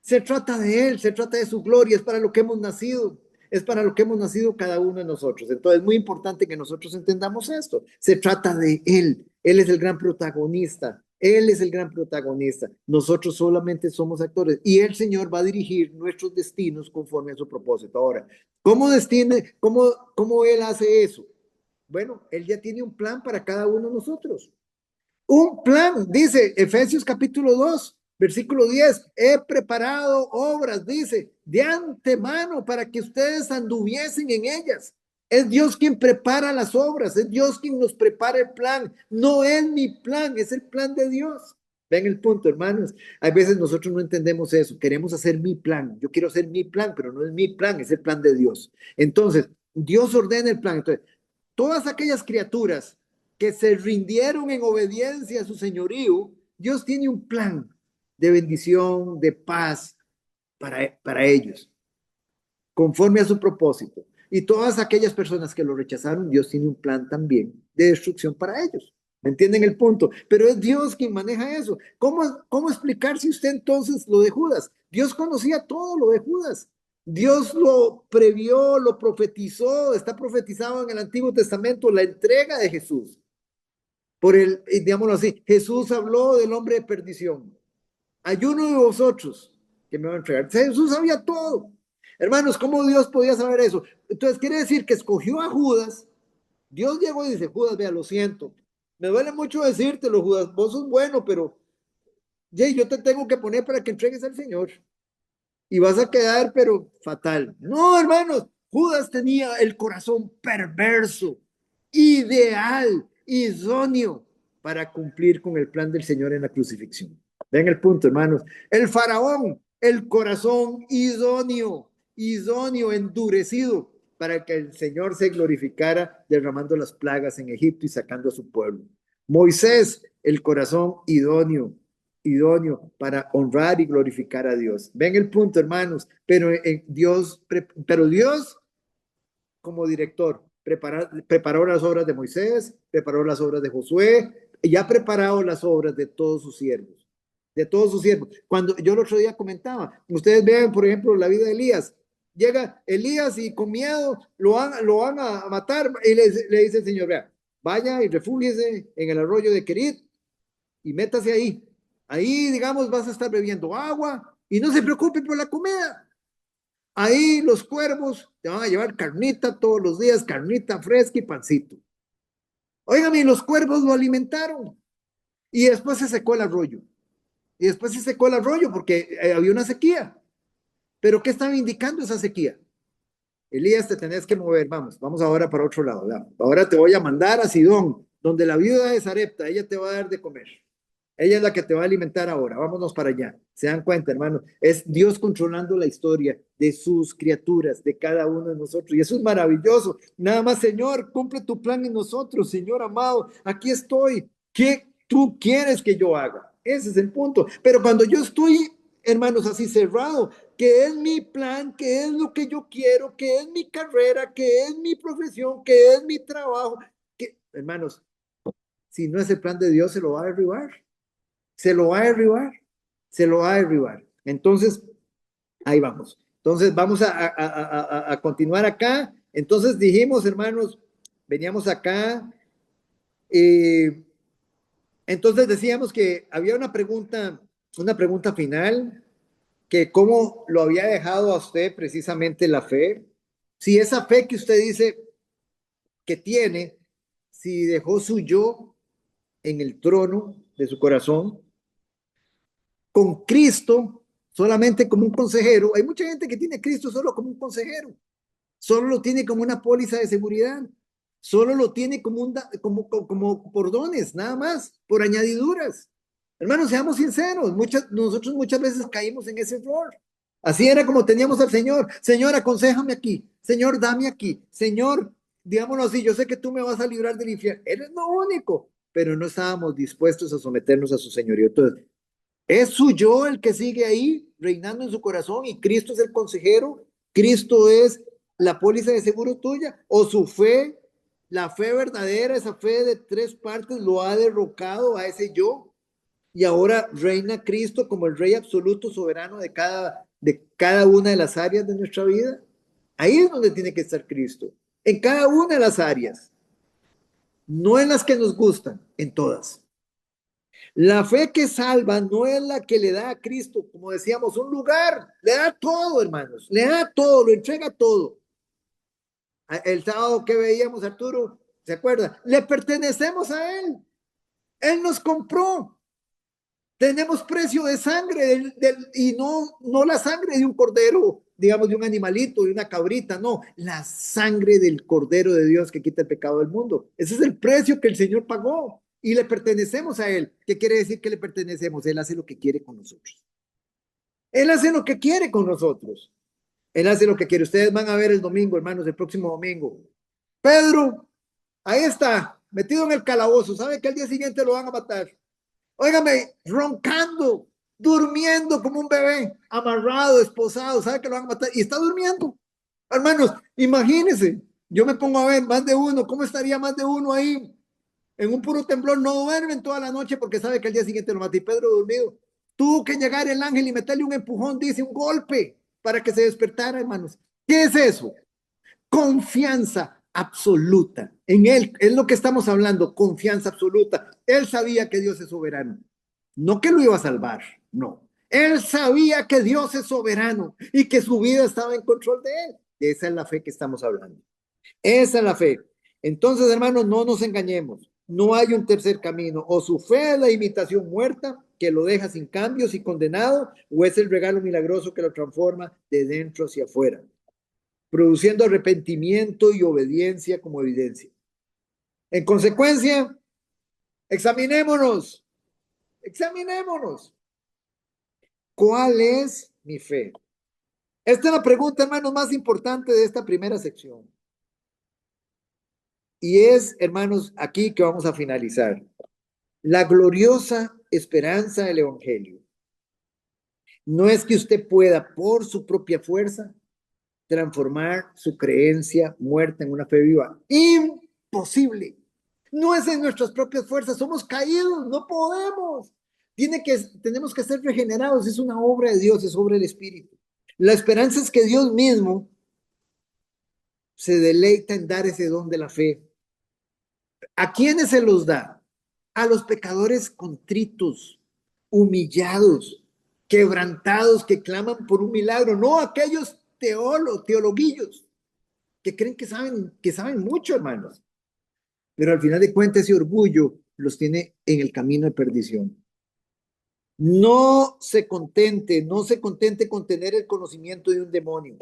Se trata de Él, se trata de su gloria, es para lo que hemos nacido. Es para lo que hemos nacido cada uno de nosotros. Entonces es muy importante que nosotros entendamos esto. Se trata de Él. Él es el gran protagonista. Él es el gran protagonista. Nosotros solamente somos actores. Y el Señor va a dirigir nuestros destinos conforme a su propósito. Ahora, ¿cómo Él hace eso? Bueno, Él ya tiene un plan para cada uno de nosotros. Un plan, dice Efesios capítulo 2. Versículo 10, he preparado obras, dice, de antemano para que ustedes anduviesen en ellas. Es Dios quien prepara las obras, es Dios quien nos prepara el plan. No es mi plan, es el plan de Dios. Ven el punto, hermanos. A veces nosotros no entendemos eso. Queremos hacer mi plan. Yo quiero hacer mi plan, pero no es mi plan, es el plan de Dios. Entonces, Dios ordena el plan. Entonces, todas aquellas criaturas que se rindieron en obediencia a su señorío, Dios tiene un plan de bendición, de paz para ellos, conforme a su propósito. Y todas aquellas personas que lo rechazaron, Dios tiene un plan también de destrucción para ellos. ¿Me entienden el punto? Pero es Dios quien maneja eso. ¿Cómo explicar si usted entonces lo de Judas? Dios conocía todo lo de Judas. Dios lo previó, lo profetizó, está profetizado en el Antiguo Testamento la entrega de Jesús. Digámoslo así, Jesús habló del hombre de perdición. Hay uno de vosotros que me va a entregar. Jesús sabía todo. Hermanos, ¿cómo Dios podía saber eso? Entonces quiere decir que escogió a Judas. Dios llegó y dice, Judas, vea, lo siento. Me duele mucho decírtelo, Judas, vos sos bueno, pero yo te tengo que poner para que entregues al Señor. Y vas a quedar, pero fatal. No, hermanos, Judas tenía el corazón perverso, ideal, idóneo para cumplir con el plan del Señor en la crucifixión. Ven el punto, hermanos. El faraón, el corazón idóneo, endurecido para que el Señor se glorificara derramando las plagas en Egipto y sacando a su pueblo. Moisés, el corazón idóneo para honrar y glorificar a Dios. Ven el punto, hermanos, pero Dios como director preparó las obras de Moisés, preparó las obras de Josué y ha preparado las obras de todos sus siervos. Cuando yo el otro día comentaba, ustedes vean, por ejemplo, la vida de Elías. Llega Elías y con miedo lo van a matar y le dice el Señor, vea, vaya y refúgiese en el arroyo de Querit y métase ahí. Ahí, digamos, vas a estar bebiendo agua y no se preocupe por la comida. Ahí los cuervos te van a llevar carnita todos los días, carnita fresca y pancito. Óigame, los cuervos lo alimentaron y después se secó el arroyo. Porque había una sequía. ¿Pero qué estaba indicando esa sequía? Elías, te tenés que mover, vamos ahora para otro lado. Ahora te voy a mandar a Sidón, donde la viuda de Sarepta, ella te va a dar de comer. Ella es la que te va a alimentar ahora, vámonos para allá. ¿Se dan cuenta, hermanos? Es Dios controlando la historia de sus criaturas, de cada uno de nosotros. Y eso es maravilloso. Nada más, Señor, cumple tu plan en nosotros, Señor amado. Aquí estoy. ¿Qué tú quieres que yo haga? Ese es el punto. Pero cuando yo estoy, hermanos, así cerrado, que es mi plan, que es lo que yo quiero, que es mi carrera, que es mi profesión, que es mi trabajo, hermanos, si no es el plan de Dios, se lo va a derribar. Se lo va a derribar. Entonces, ahí vamos. Entonces, vamos a continuar acá. Entonces, dijimos, hermanos, veníamos acá. Entonces, decíamos que había una pregunta final, que cómo lo había dejado a usted precisamente la fe. Si esa fe que usted dice que tiene, si dejó su yo en el trono de su corazón, con Cristo solamente como un consejero. Hay mucha gente que tiene a Cristo solo como un consejero, solo lo tiene como una póliza de seguridad, solo lo tiene como por dones, nada más, por añadiduras. Hermanos, seamos sinceros, nosotros muchas veces caímos en ese error. Así era como teníamos al Señor. Señor, aconséjame aquí. Señor, dame aquí. Señor, digámoslo así, yo sé que tú me vas a librar del infierno. Él es lo único, pero no estábamos dispuestos a someternos a su señorío. Entonces, ¿es su yo el que sigue ahí, reinando en su corazón, y Cristo es el consejero? ¿Cristo es la póliza de seguro tuya? ¿O su fe, la fe verdadera, esa fe de tres partes, lo ha derrocado a ese yo? Y ahora reina Cristo como el Rey absoluto, soberano de cada una de las áreas de nuestra vida. Ahí es donde tiene que estar Cristo, en cada una de las áreas, no en las que nos gustan, en todas. La fe que salva no es la que le da a Cristo, como decíamos, un lugar. Le da todo, hermanos. Le da todo, lo entrega todo. El sábado que veíamos, Arturo, ¿se acuerda? Le pertenecemos a Él. Él nos compró. Tenemos precio de sangre y no la sangre de un cordero, digamos, de un animalito, de una cabrita, no. La sangre del Cordero de Dios que quita el pecado del mundo. Ese es el precio que el Señor pagó. Y le pertenecemos a Él. ¿Qué quiere decir que le pertenecemos? Él hace lo que quiere con nosotros. Él hace lo que quiere con nosotros. Él hace lo que quiere. Ustedes van a ver el domingo, hermanos, el próximo domingo. Pedro, ahí está, metido en el calabozo. ¿Sabe que al día siguiente lo van a matar? Óigame, roncando, durmiendo como un bebé, amarrado, esposado. ¿Sabe que lo van a matar? Y está durmiendo. Hermanos, imagínense. Yo me pongo a ver más de uno. ¿Cómo estaría más de uno ahí? En un puro temblor, no duermen toda la noche porque sabe que al día siguiente lo mata. Y Pedro dormido. Tuvo que llegar el ángel y meterle un empujón, dice, un golpe, para que se despertara, hermanos. ¿Qué es eso? Confianza absoluta. En Él es lo que estamos hablando, confianza absoluta. Él sabía que Dios es soberano. No que lo iba a salvar, no. Él sabía que Dios es soberano y que su vida estaba en control de Él. Esa es la fe que estamos hablando. Esa es la fe. Entonces, hermanos, no nos engañemos. No hay un tercer camino. O su fe es la imitación muerta que lo deja sin cambios y condenado, o es el regalo milagroso que lo transforma de dentro hacia afuera, produciendo arrepentimiento y obediencia como evidencia. En consecuencia, examinémonos. ¿Cuál es mi fe? Esta es la pregunta, hermanos, más importante de esta primera sección. Y es, hermanos, aquí que vamos a finalizar. La gloriosa esperanza del Evangelio. No es que usted pueda, por su propia fuerza, transformar su creencia muerta en una fe viva. Imposible. No es en nuestras propias fuerzas. Somos caídos, no podemos. Tenemos que ser regenerados. Es una obra de Dios, es obra del Espíritu. La esperanza es que Dios mismo se deleita en dar ese don de la fe. ¿A quiénes se los da? A los pecadores contritos, humillados, quebrantados, que claman por un milagro, no a aquellos teologuillos que creen que saben mucho, hermanos. Pero al final de cuentas ese orgullo los tiene en el camino de perdición. No se contente con tener el conocimiento de un demonio.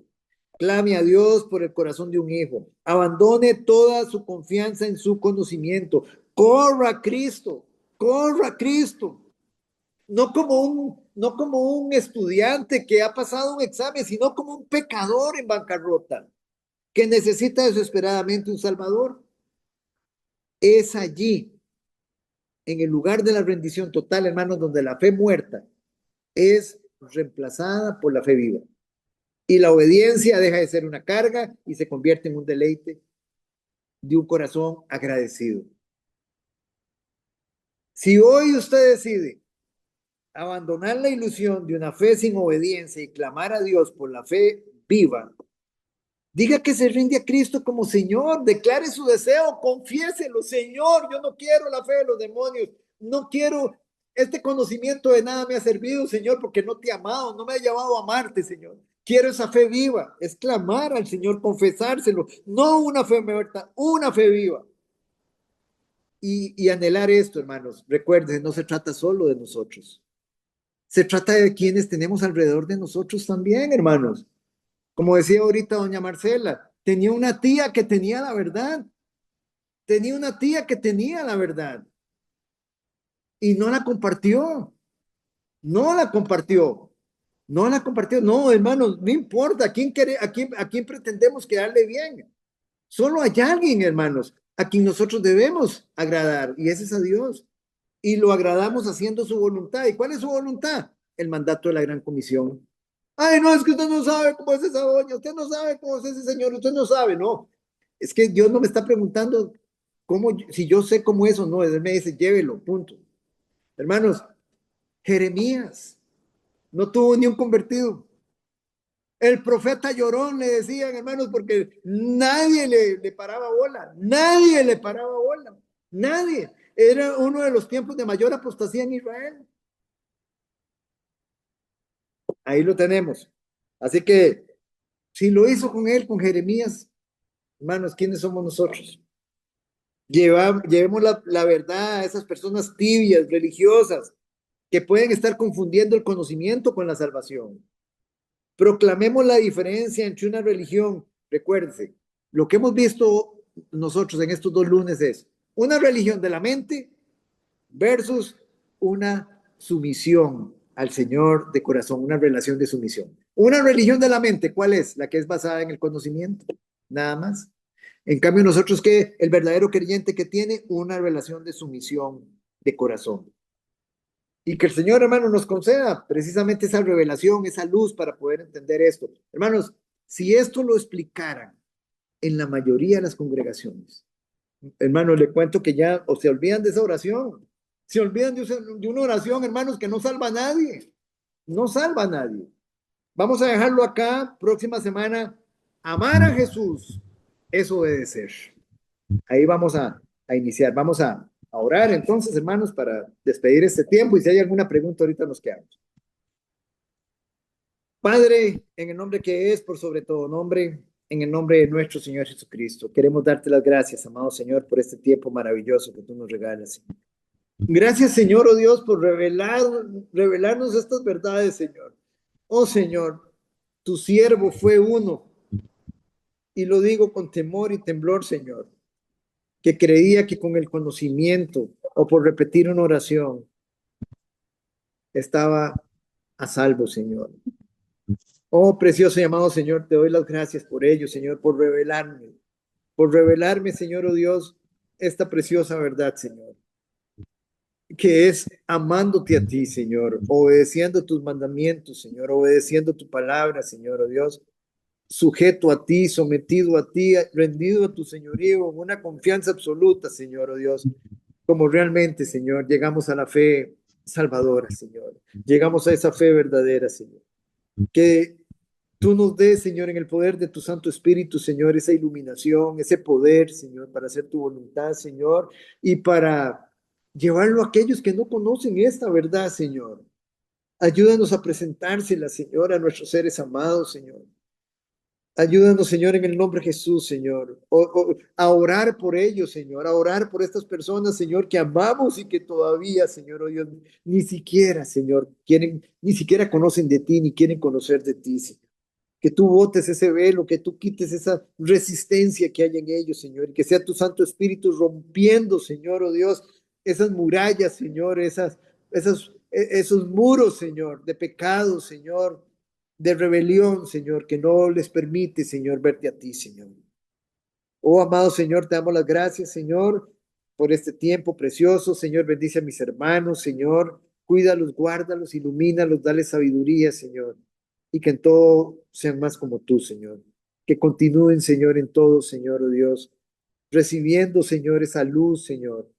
Clame a Dios por el corazón de un hijo. Abandone toda su confianza en su conocimiento. Corra a Cristo. Corra a Cristo. No como un estudiante que ha pasado un examen, sino como un pecador en bancarrota que necesita desesperadamente un Salvador. Es allí, en el lugar de la rendición total, hermanos, donde la fe muerta es reemplazada por la fe viva. Y la obediencia deja de ser una carga y se convierte en un deleite de un corazón agradecido. Si hoy usted decide abandonar la ilusión de una fe sin obediencia y clamar a Dios por la fe viva, diga que se rinde a Cristo como Señor, declare su deseo, confiéselo: Señor, yo no quiero la fe de los demonios, no quiero este conocimiento, de nada me ha servido, Señor, porque no te he amado, no me ha llamado a amarte, Señor. Quiero esa fe viva, es clamar al Señor, confesárselo, no una fe muerta, una fe viva. Y anhelar esto, hermanos, recuerden, no se trata solo de nosotros, se trata de quienes tenemos alrededor de nosotros también, hermanos. Como decía ahorita doña Marcela, tenía una tía que tenía la verdad. Tenía una tía que tenía la verdad. Y no la compartió. No la compartió. No la compartió. No, hermanos, no importa a quién pretendemos quedarle bien. Solo hay alguien, hermanos, a quien nosotros debemos agradar, y ese es a Dios. Y lo agradamos haciendo su voluntad. ¿Y cuál es su voluntad? El mandato de la Gran Comisión. Ay, no, es que usted no sabe cómo es esa doña, usted no sabe cómo es ese señor, usted no sabe, no. Es que Dios no me está preguntando si yo sé cómo es o no, Él me dice, llévelo, punto. Hermanos, Jeremías no tuvo ni un convertido. El profeta llorón, le decían, hermanos, porque nadie le paraba bola, nadie le paraba bola, nadie. Era uno de los tiempos de mayor apostasía en Israel. Ahí lo tenemos. Así que, si lo hizo con él, con Jeremías, hermanos, ¿quiénes somos nosotros? Llevemos la verdad a esas personas tibias, religiosas, que pueden estar confundiendo el conocimiento con la salvación. Proclamemos la diferencia entre una religión. Recuérdense, lo que hemos visto nosotros en estos 2 lunes es una religión de la mente versus una sumisión al Señor de corazón, una relación de sumisión. Una religión de la mente, ¿cuál es? La que es basada en el conocimiento, nada más. En cambio, nosotros, que el verdadero creyente que tiene una relación de sumisión de corazón. Y que el Señor, hermano, nos conceda precisamente esa revelación, esa luz para poder entender esto. Hermanos, si esto lo explicaran en la mayoría de las congregaciones, hermanos, le cuento que ya o se olvidan de esa oración, se olvidan de una oración, hermanos, que no salva a nadie, no salva a nadie. Vamos a dejarlo acá, próxima semana. Amar a Jesús es obedecer. Ahí vamos a iniciar, vamos a orar entonces, hermanos, para despedir este tiempo, y si hay alguna pregunta ahorita nos quedamos. Padre, en el nombre que es por sobre todo nombre, en el nombre de nuestro Señor Jesucristo, queremos darte las gracias, amado Señor, por este tiempo maravilloso que tú nos regalas. Gracias, Señor, oh Dios, por revelarnos estas verdades, Señor. Oh Señor, tu siervo fue uno, y lo digo con temor y temblor, Señor, que creía que con el conocimiento o por repetir una oración estaba a salvo, Señor. Oh, precioso y amado Señor, te doy las gracias por ello, Señor, por revelarme, Señor, oh Dios, esta preciosa verdad, Señor, que es amándote a ti, Señor, obedeciendo tus mandamientos, Señor, obedeciendo tu palabra, Señor, oh Dios, sujeto a ti, sometido a ti, rendido a tu señorío, en una confianza absoluta, Señor, oh Dios, como realmente, Señor, llegamos a la fe salvadora, Señor, llegamos a esa fe verdadera, Señor, que tú nos des, Señor, en el poder de tu Santo Espíritu, Señor, esa iluminación, ese poder, Señor, para hacer tu voluntad, Señor, y para llevarlo a aquellos que no conocen esta verdad, Señor. Ayúdanos a presentársela, Señor, a nuestros seres amados, Señor. Ayúdanos, Señor, en el nombre de Jesús, Señor, a orar por ellos, Señor, a orar por estas personas, Señor, que amamos y que todavía, Señor, oh Dios, ni siquiera, Señor, quieren, ni siquiera conocen de ti, ni quieren conocer de ti, Señor. Que tú botes ese velo, que tú quites esa resistencia que hay en ellos, Señor, y que sea tu Santo Espíritu rompiendo, Señor, oh Dios, esas murallas, Señor, esos muros, Señor, de pecado, Señor, de rebelión, Señor, que no les permite, Señor, verte a ti, Señor. Oh, amado Señor, te damos las gracias, Señor, por este tiempo precioso. Señor, bendice a mis hermanos, Señor. Cuídalos, guárdalos, ilumínalos, dale sabiduría, Señor. Y que en todo sean más como tú, Señor. Que continúen, Señor, en todo, Señor, oh Dios. Recibiendo, Señor, esa luz, Señor.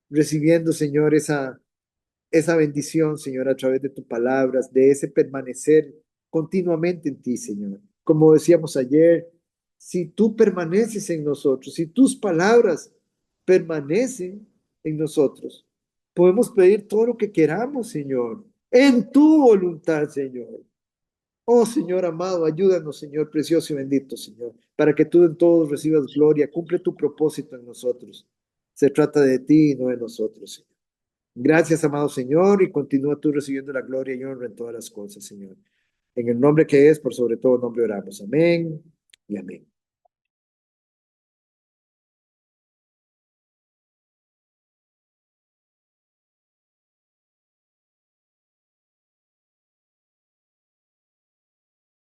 Recibiendo, Señor, esa bendición, Señor, a través de tus palabras, de ese permanecer continuamente en ti, Señor. Como decíamos ayer, si tú permaneces en nosotros, si tus palabras permanecen en nosotros, podemos pedir todo lo que queramos, Señor, en tu voluntad, Señor. Oh, Señor amado, ayúdanos, Señor precioso y bendito, Señor, para que tú en todos recibas gloria, cumple tu propósito en nosotros. Se trata de ti y no de nosotros, Señor. Gracias, amado Señor, y continúa tú recibiendo la gloria y honra en todas las cosas, Señor. En el nombre que es, por sobre todo nombre oramos. Amén y amén.